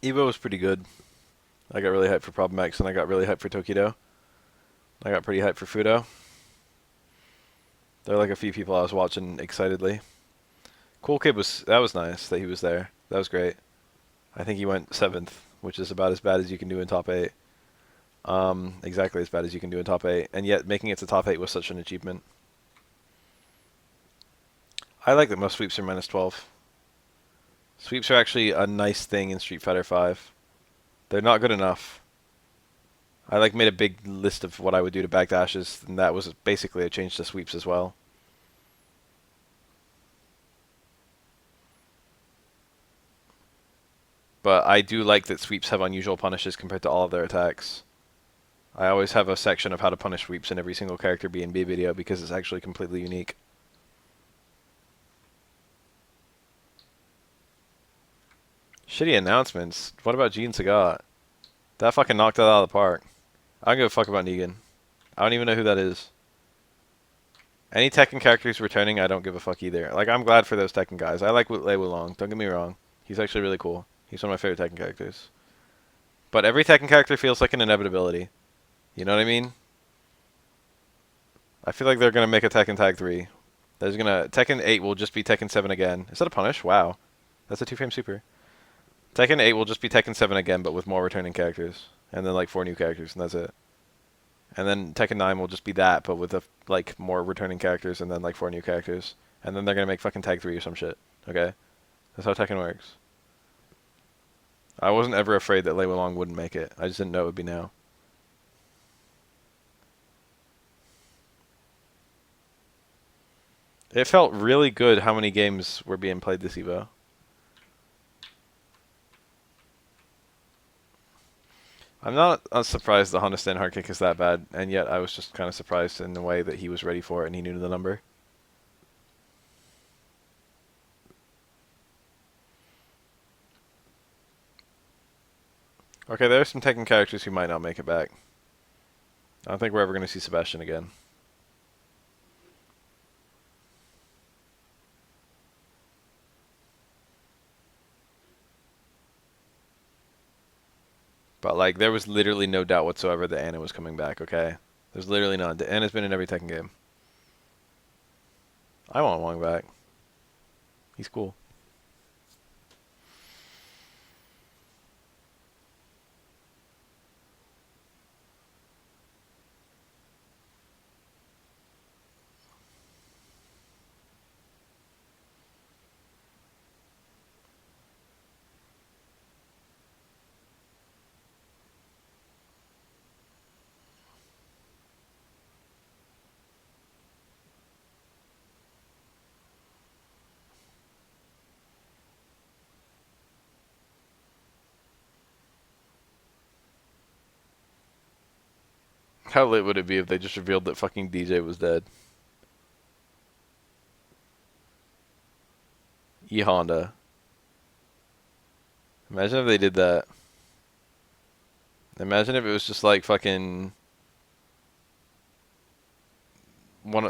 Evo was pretty good. I got really hyped for Problem X and I got really hyped for Tokido. I got pretty hyped for Fudo. There were like a few people I was watching excitedly. Cool Kid that was nice that he was there. That was great. I think he went 7th, which is about as bad as you can do in top 8. Exactly as bad as you can do in top 8. And yet making it to top 8 was such an achievement. I like that most sweeps are -12. Sweeps are actually a nice thing in Street Fighter V. They're not good enough. I like made a big list of what I would do to backdashes, and that was basically a change to sweeps as well. But I do like that sweeps have unusual punishes compared to all of their attacks. I always have a section of how to punish sweeps in every single character B&B video because it's actually completely unique. Shitty announcements. What about Gene Sagat? That fucking knocked it out of the park. I don't give a fuck about Negan. I don't even know who that is. Any Tekken characters returning, I don't give a fuck either. Like, I'm glad for those Tekken guys. I like Lei Wulong. Don't get me wrong. He's actually really cool. He's one of my favorite Tekken characters. But every Tekken character feels like an inevitability. You know what I mean? I feel like they're gonna make a Tekken Tag 3. Tekken 8 will just be Tekken 7 again. Is that a punish? Wow. That's a 2-frame super. Tekken 8 will just be Tekken 7 again, but with more returning characters. And then like 4 new characters, and that's it. And then Tekken 9 will just be that, but with like more returning characters, and then like 4 new characters. And then they're gonna make fucking Tag 3 or some shit. Okay? That's how Tekken works. I wasn't ever afraid that Lei Wulong wouldn't make it. I just didn't know it would be now. It felt really good how many games were being played this Evo. I'm not surprised the Honda Stand hard kick is that bad, and yet I was just kind of surprised in the way that he was ready for it and he knew the number. Okay, there are some Tekken characters who might not make it back. I don't think we're ever going to see Sebastian again. But, like, there was literally no doubt whatsoever that Anna was coming back, okay? There's literally none. Anna's been in every Tekken game. I want Wong back. He's cool. How lit would it be if they just revealed that fucking DJ was dead? E Honda. Imagine if they did that. Imagine if it was just like fucking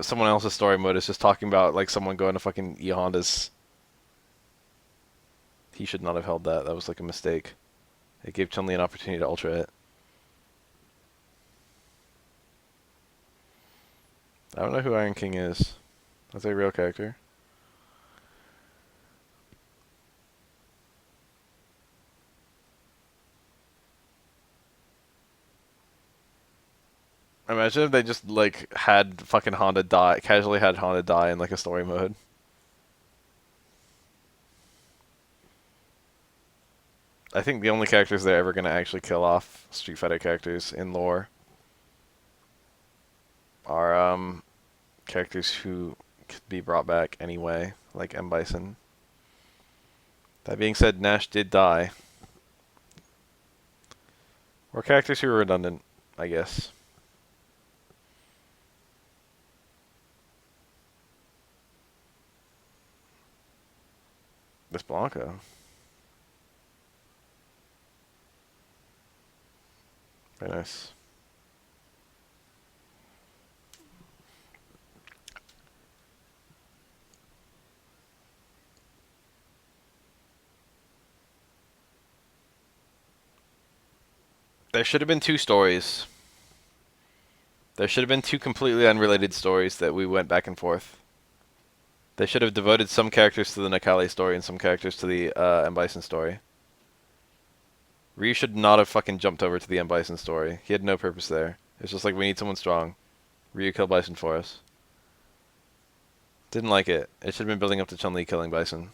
someone else's story mode is just talking about like someone going to fucking E Honda's. He should not have held that. That was like a mistake. It gave Chun-Li an opportunity to ultra it. I don't know who Iron King is. That's a real character. Imagine if they just like had fucking Honda die, casually had Honda die in like a story mode. I think the only characters they're ever gonna actually kill off Street Fighter characters in lore are characters who could be brought back anyway, like M. Bison. That being said, Nash did die. Or characters who are redundant, I guess. This Blanca. Very nice. There should have been two stories. There should have been two completely unrelated stories that we went back and forth. They should have devoted some characters to the Nakali story and some characters to the M. Bison story. Ryu should not have fucking jumped over to the M. Bison story. He had no purpose there. It's just like, we need someone strong. Ryu killed Bison for us. Didn't like it. It should have been building up to Chun-Li killing Bison.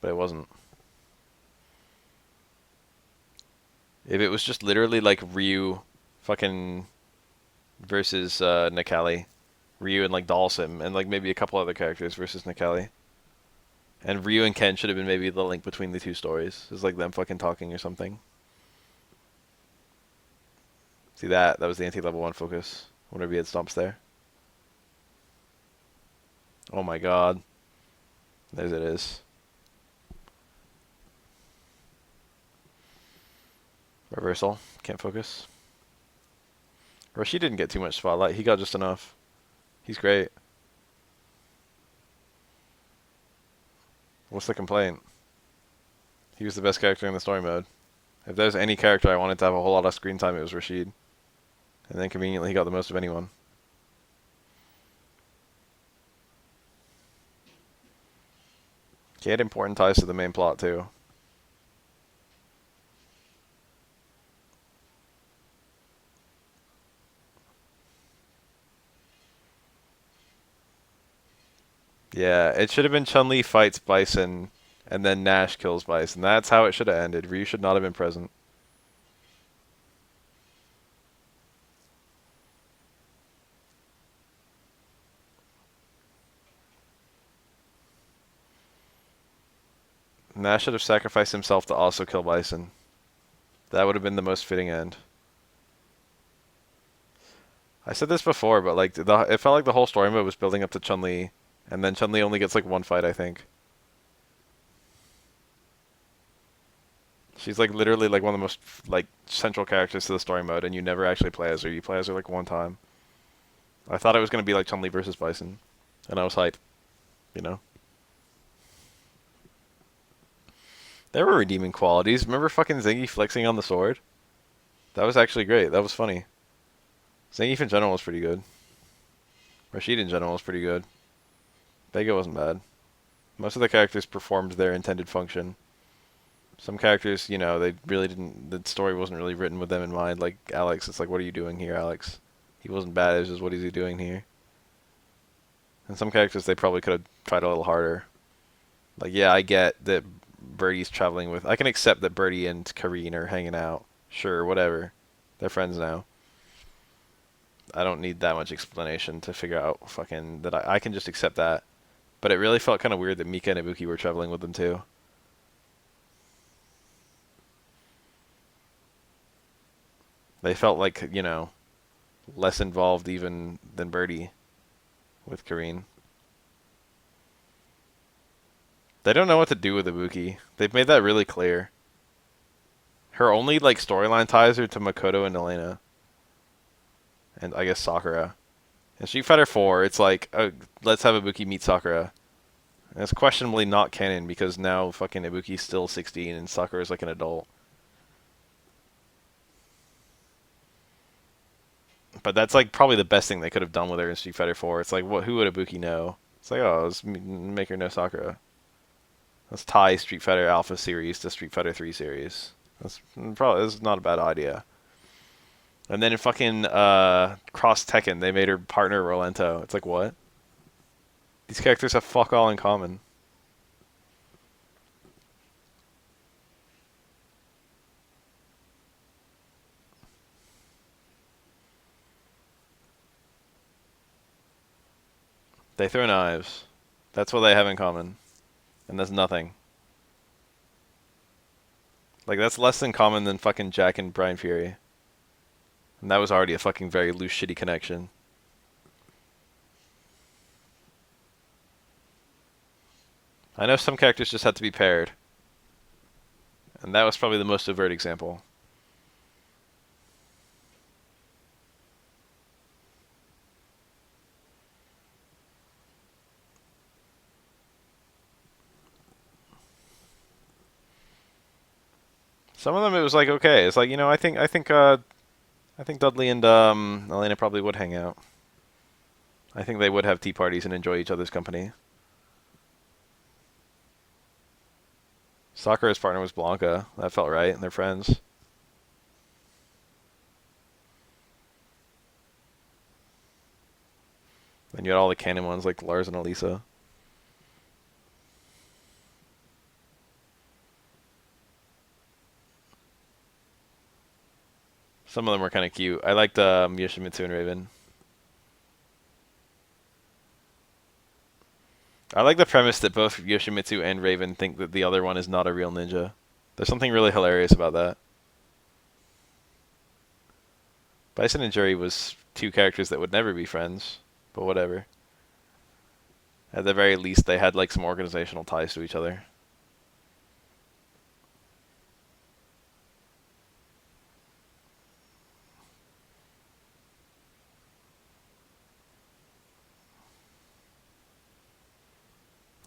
But it wasn't. If it was just literally like Ryu fucking versus Nakali. Ryu and like Dalsim and like maybe a couple other characters versus Nakali. And Ryu and Ken should have been maybe the link between the two stories. It's like them fucking talking or something. See that? That was the anti-level 1 focus. Whenever he had stomps there. Oh my god. There it is. Reversal. Can't focus. Roshi didn't get too much spotlight. He got just enough. He's great. What's the complaint? He was the best character in the story mode. If there's any character I wanted to have a whole lot of screen time, it was Rashid. And then conveniently he got the most of anyone. He had important ties to the main plot too. Yeah, it should have been Chun-Li fights Bison and then Nash kills Bison. That's how it should have ended. Ryu should not have been present. Nash should have sacrificed himself to also kill Bison. That would have been the most fitting end. I said this before, but like it felt like the whole story mode was building up to Chun-Li, and then Chun-Li only gets like one fight, I think. She's like literally like one of the most like central characters to the story mode, and you never actually play as her. You play as her like one time. I thought it was gonna be like Chun-Li versus Bison, and I was hyped. You know. There were redeeming qualities. Remember fucking Zangief flexing on the sword? That was actually great. That was funny. Zangief in general was pretty good. Rashid in general was pretty good. Vega wasn't bad. Most of the characters performed their intended function. Some characters, you know, they really didn't. The story wasn't really written with them in mind. Like Alex, it's like, what are you doing here, Alex? He wasn't bad. It was just, what is he doing here? And some characters, they probably could have tried a little harder. Like, yeah, I get that Birdie's traveling with. I can accept that Birdie and Kareen are hanging out. Sure, whatever. They're friends now. I don't need that much explanation to figure out fucking that I can just accept that. But it really felt kind of weird that Mika and Ibuki were traveling with them too. They felt like, you know, less involved even than Birdie with Kareen. They don't know what to do with Ibuki. They've made that really clear. Her only like storyline ties are to Makoto and Elena. And I guess Sakura. In Street Fighter 4, it's like, let's have Ibuki meet Sakura. And it's questionably not canon because now fucking Ibuki's still 16 and Sakura's like an adult. But that's like probably the best thing they could have done with her in Street Fighter 4. It's like, what? Who would Ibuki know? It's like, oh, let's make her know Sakura. Let's tie Street Fighter Alpha series to Street Fighter 3 series. That's not a bad idea. And then in fucking Cross Tekken, they made her partner Rolento. It's like, what? These characters have fuck all in common. They throw knives. That's what they have in common. And that's nothing. Like, that's less than common than fucking Jack and Brian Fury. And that was already a fucking very loose, shitty connection. I know some characters just had to be paired. And that was probably the most overt example. Some of them it was like, okay. It's like, you know, I think Dudley and Elena probably would hang out. I think they would have tea parties and enjoy each other's company. Sakura's partner was Blanca. That felt right. They're friends. Then you had all the canon ones like Lars and Elisa. Some of them were kind of cute. I liked Yoshimitsu and Raven. I like the premise that both Yoshimitsu and Raven think that the other one is not a real ninja. There's something really hilarious about that. Bison and Jury was two characters that would never be friends, but whatever. At the very least, they had like some organizational ties to each other.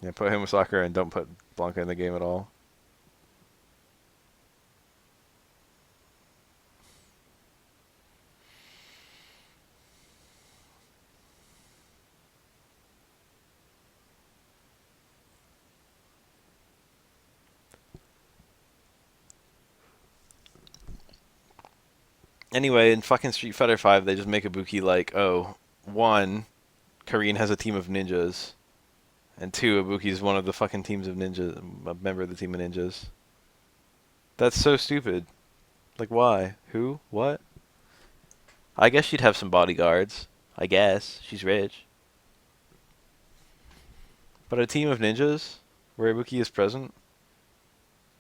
Yeah, put him with Sakura and don't put Blanca in the game at all. Anyway, in fucking Street Fighter 5, they just make Ibuki like, oh, one, Kareen has a team of ninjas, And 2, Ibuki's one of the fucking teams of ninjas, a member of the team of ninjas. That's so stupid. Like, why? Who? What? I guess she'd have some bodyguards. I guess. She's rich. But a team of ninjas, where Ibuki is present,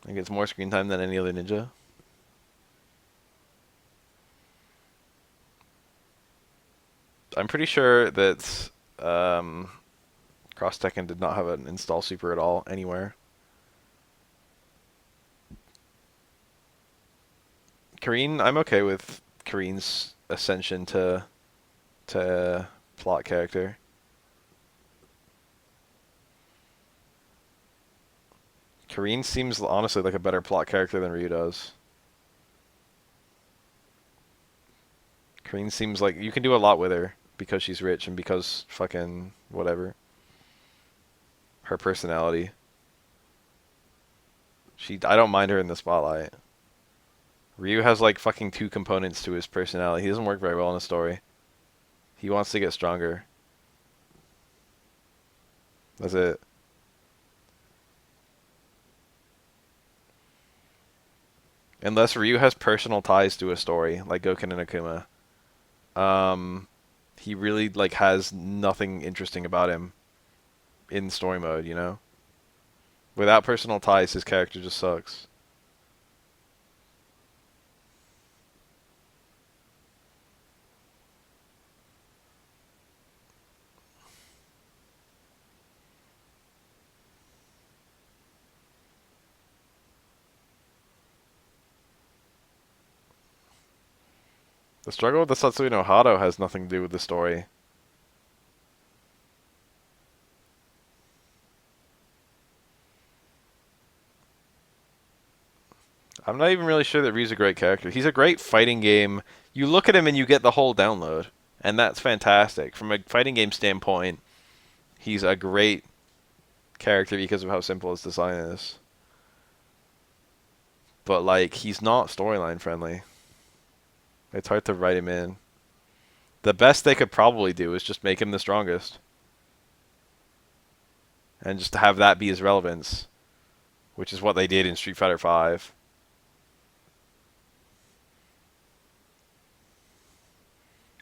and gets more screen time than any other ninja. I'm pretty sure that Cross Tekken did not have an install super at all anywhere. Kareen, I'm okay with Kareen's ascension to plot character. Kareen seems honestly like a better plot character than Ryu does. Kareen seems like you can do a lot with her because she's rich and because fucking whatever. Her personality. I don't mind her in the spotlight. Ryu has like fucking 2 components to his personality. He doesn't work very well in a story. He wants to get stronger. That's it. Unless Ryu has personal ties to a story, like Goken and Akuma. He really like has nothing interesting about him in story mode, you know? Without personal ties, his character just sucks. The struggle with the Satsui no Hado has nothing to do with the story. I'm not even really sure that Ryu's a great character. He's a great fighting game. You look at him and you get the whole download, and that's fantastic. From a fighting game standpoint, he's a great character because of how simple his design is. But like, he's not storyline friendly. It's hard to write him in. The best they could probably do is just make him the strongest. And just to have that be his relevance. Which is what they did in Street Fighter V.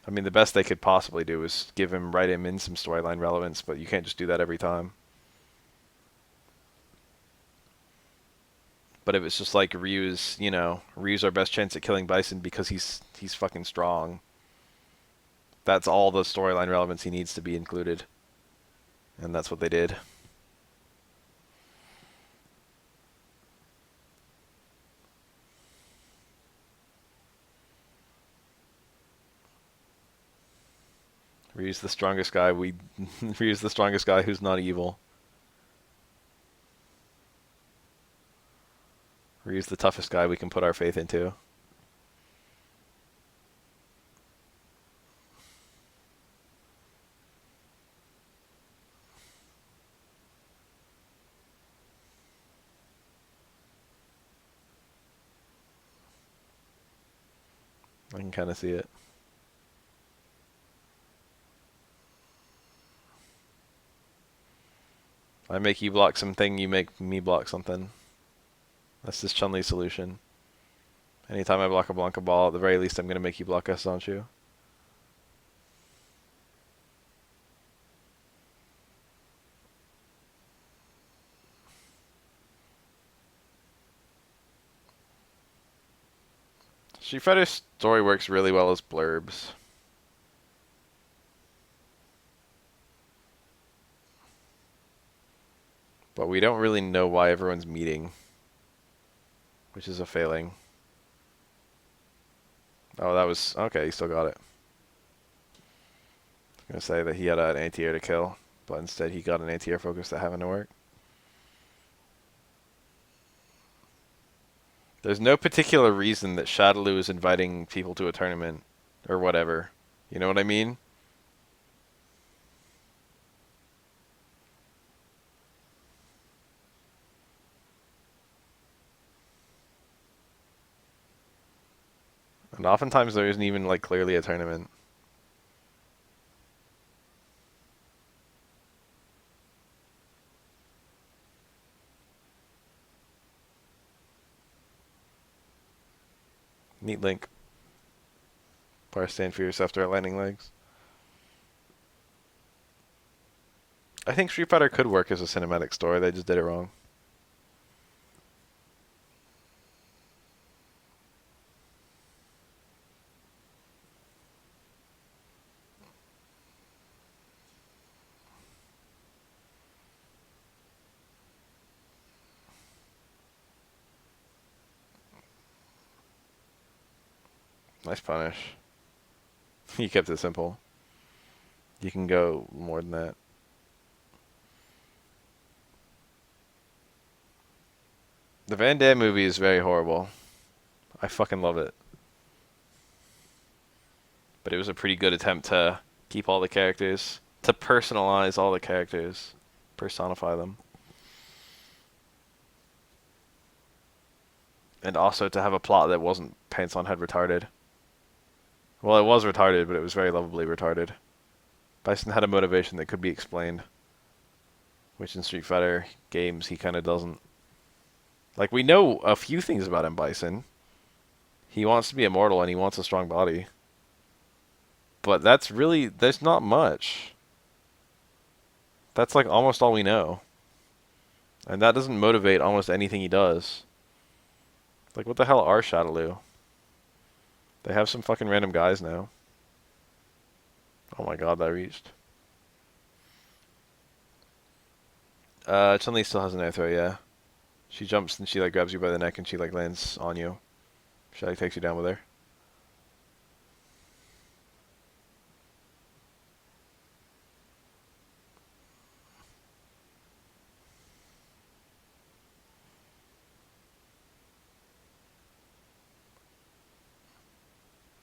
I mean, the best they could possibly do is write him in some storyline relevance, but you can't just do that every time. But if it's just like Ryu's, you know, Ryu's our best chance at killing Bison because he's fucking strong. That's all the storyline relevance he needs to be included. And that's what they did. Ryu's the strongest guy Ryu's the strongest guy who's not evil. Ryu's the toughest guy we can put our faith into. I can kind of see it. I make you block something, you make me block something. That's just Chun-Li's solution. Anytime I block a Blanca ball, at the very least I'm going to make you block us, don't you? Street Fighter's story works really well as blurbs. But we don't really know why everyone's meeting. Which is a failing. Oh, that was... Okay, he still got it. I was going to say that he had an anti-air to kill, but instead he got an anti-air focus that happened to work. There's no particular reason that Shadaloo is inviting people to a tournament, or whatever. You know what I mean? And oftentimes there isn't even, like, clearly a tournament. Neat link. Bar stand for yourself to landing legs. I think Street Fighter could work as a cinematic story. They just did it wrong. Nice punish. You kept it simple. You can go more than that. The Van Damme movie is very horrible. I fucking love it. But it was a pretty good attempt to keep all the characters, to personalize all the characters, personify them. And also to have a plot that wasn't pants on head retarded. Well, it was retarded, but it was very lovably retarded. Bison had a motivation that could be explained, which in Street Fighter games he kind of doesn't. Like, we know a few things about M. Bison. He wants to be immortal and he wants a strong body. But there's not much. That's like almost all we know. And that doesn't motivate almost anything he does. Like, what the hell are Shadaloo? They have some fucking random guys now. Oh my god, that reached. Chun-Li still has an air throw, yeah. She jumps and she like grabs you by the neck and she like lands on you. She like takes you down with her.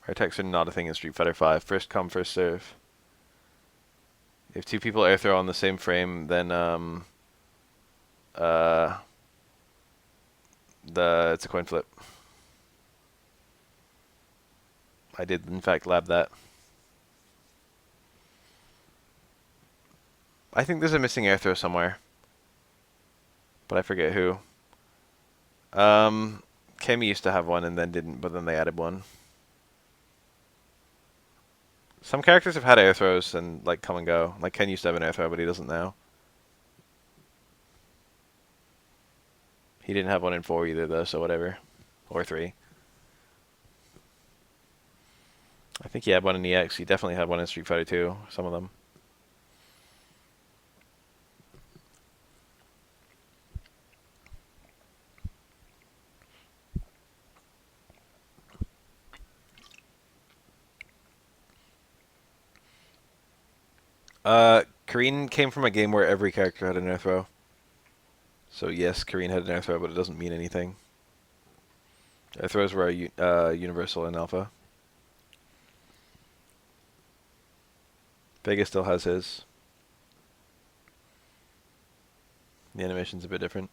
Attacks are not a thing in Street Fighter 5. First come, first serve. If two people air throw on the same frame, then it's a coin flip. I did in fact lab that. I think there's a missing air throw somewhere, but I forget who. Cammy used to have one and then didn't, but then they added one. Some characters have had air throws and like come and go. Like Ken used to have an air throw, but he doesn't now. He didn't have one in 4 either though, so whatever. Or 3. I think he had one in EX. He definitely had one in Street Fighter 2. Some of them. Kareen came from a game where every character had an air throw. So yes, Kareen had an air throw, but it doesn't mean anything. Air throws were universal in Alpha. Vega still has his. The animation's a bit different.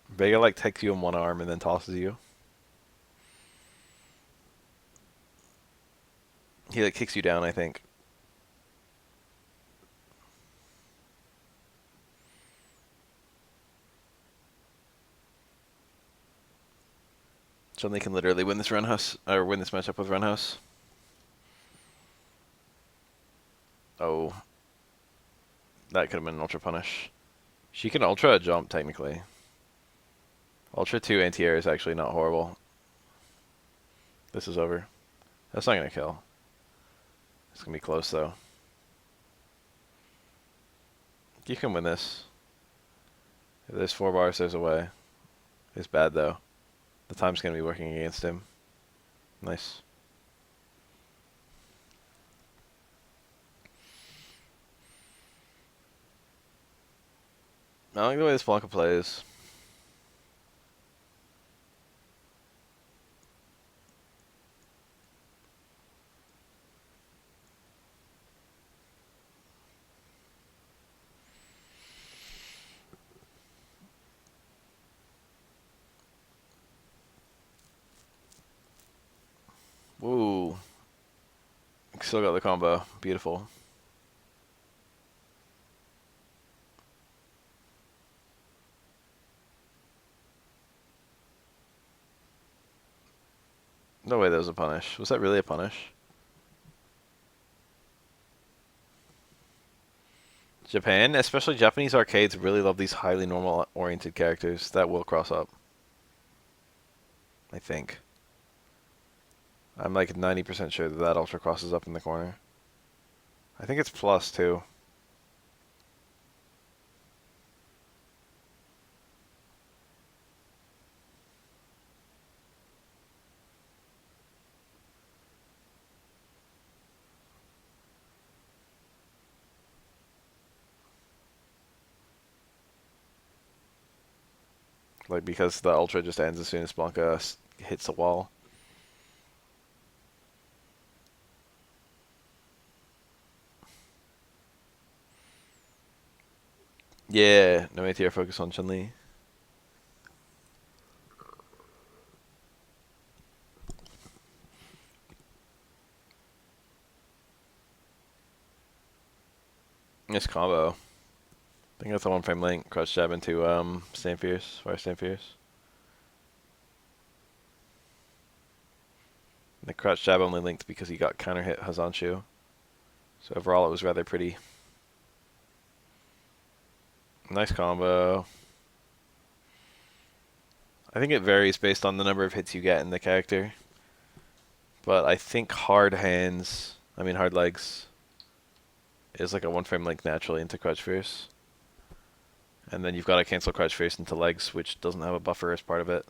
Vega like takes you in one arm and then tosses you. He like kicks you down, I think. Chun-Li can literally win this Runhouse, or win this matchup with Runhouse. Oh. That could have been an Ultra Punish. She can Ultra a jump, technically. Ultra 2 anti-air is actually not horrible. This is over. That's not going to kill. It's going to be close, though. You can win this. If there's 4 bars, there's a way. It's bad, though. The time's going to be working against him. Nice. I like the way this Blanca plays. Woo. Still got the combo. Beautiful. No way that was a punish. Was that really a punish? Japan, especially Japanese arcades, really love these highly normal oriented characters that will cross up. I think. I'm like 90% sure that that Ultra crosses up in the corner. I think it's plus too. Like, because the Ultra just ends as soon as Blanca hits the wall. Yeah, no ATR focus on Chun-Li. Nice combo. I think that's a one frame link. Crouch jab into Stand Fierce. Fire Stand Fierce. The crouch jab only linked because he got counter hit Hazanshu. So overall it was rather pretty. Nice combo. I think it varies based on the number of hits you get in the character. But I think hard legs, is like a one frame link naturally into Crouch Fierce. And then you've got to cancel Crouch Fierce into legs, which doesn't have a buffer as part of it.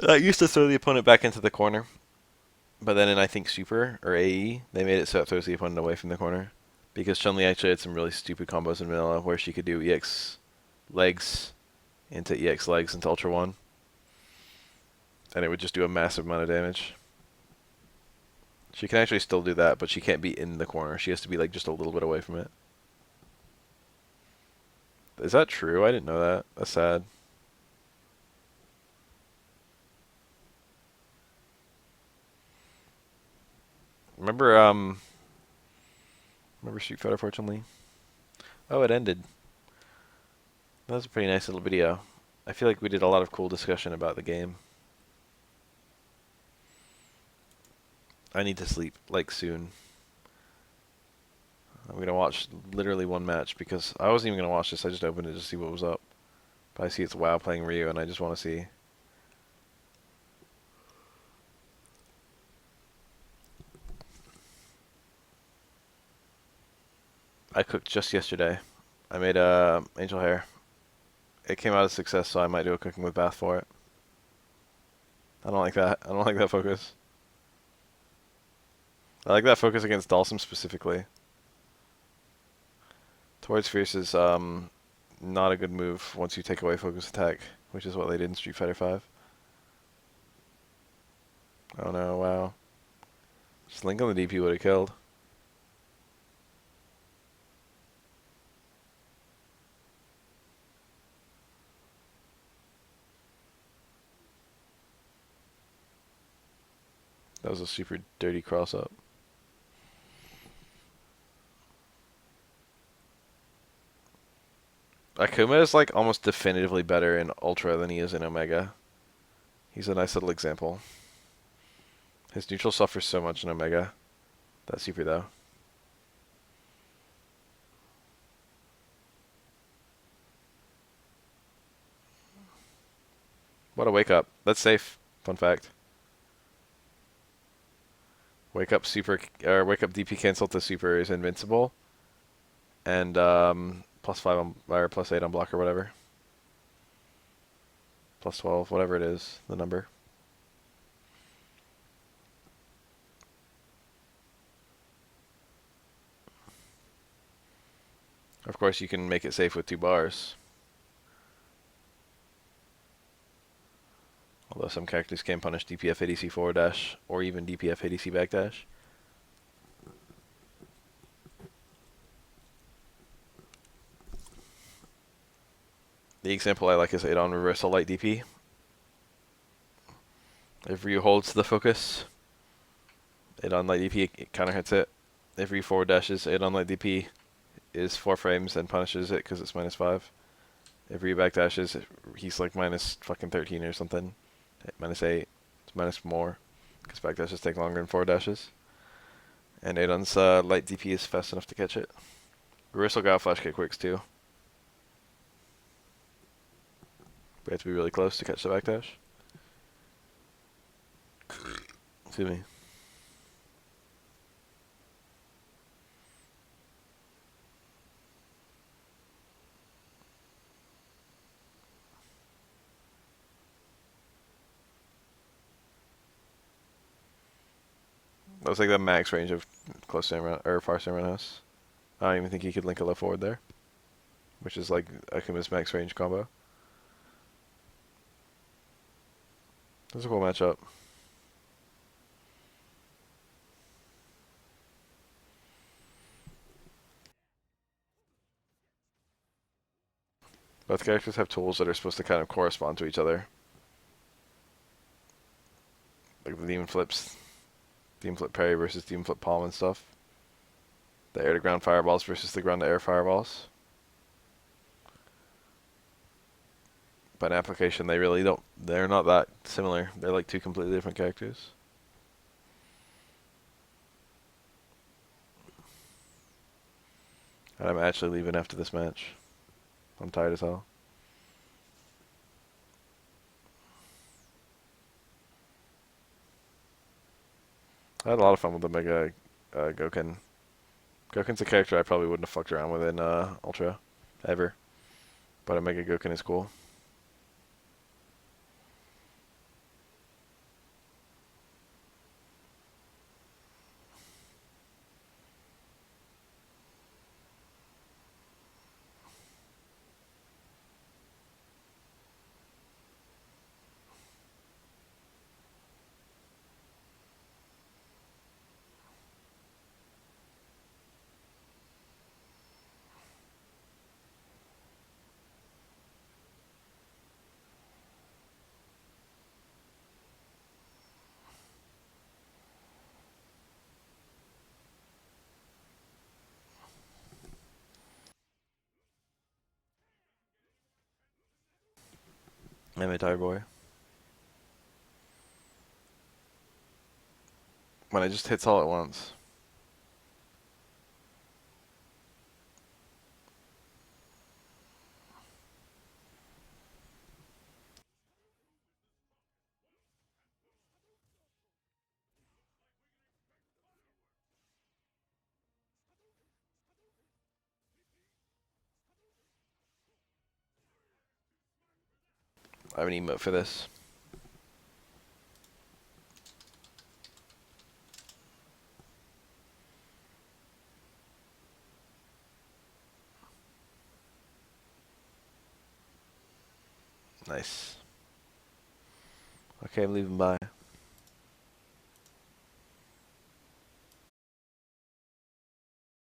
I used to throw the opponent back into the corner. But then in, I think, Super or AE, they made it so it throws the opponent away from the corner. Because Chun-Li actually had some really stupid combos in vanilla where she could do EX legs into EX legs into Ultra 1. And it would just do a massive amount of damage. She can actually still do that, but she can't be in the corner. She has to be like just a little bit away from it. Is that true? I didn't know that. That's sad. Remember Street Fighter Fortunately? Oh, it ended. That was a pretty nice little video. I feel like we did a lot of cool discussion about the game. I need to sleep, like, soon. I'm going to watch literally one match because I wasn't even going to watch this. I just opened it to see what was up. But I see it's WoW playing Ryu and I just want to see. I cooked just yesterday. I made angel hair. It came out as a success, so I might do a cooking with bath for it. I don't like that. I don't like that focus. I like that focus against Dalsum specifically. Towards Fierce is not a good move once you take away focus attack, which is what they did in Street Fighter 5. Oh no, wow. Just Link on the DP would have killed. That was a super dirty cross-up. Akuma is like almost definitively better in Ultra than he is in Omega. He's a nice little example. His neutral suffers so much in Omega. That's super though. What a wake up. That's safe. Fun fact. Wake up DP cancel to super is invincible. And +5 on, or +8 on block or whatever. +12, whatever it is, the number. Of course, you can make it safe with 2 bars. Although some characters can punish DPF ADC forward dash, or even DPF ADC backdash. The example I like is 8 on reversal light DP. If Ryu holds the focus, 8 on light DP, it counter hits it. If Ryu forward dashes, 8 on light DP is 4 frames and punishes it because it's -5. If he backdashes, he's like minus fucking 13 or something. Minus 8. It's minus more. Because backdashes take longer than 4 dashes. And Adon's light DP is fast enough to catch it. Gristle got flash kick quicks too. We have to be really close to catch the backdash. Excuse me. That was like the max range of close to or far to house. I don't even think he could link a left forward there, which is like Akuma's max range combo. That's a cool matchup. Both characters have tools that are supposed to kind of correspond to each other. Like the demon flips, demon flip parry versus demon flip palm and stuff. The air to ground fireballs versus the ground to air fireballs. But in application, they really don't. They're not that similar. They're like two completely different characters. And I'm actually leaving after this match. I'm tired as hell. I had a lot of fun with the Mega Goken. Goken's a character I probably wouldn't have fucked around with in Ultra, ever. But a Mega Goken is cool. I'm a tired boy. When it just hits all at once. I have an emote for this. Nice. Okay, I'm leaving. Bye.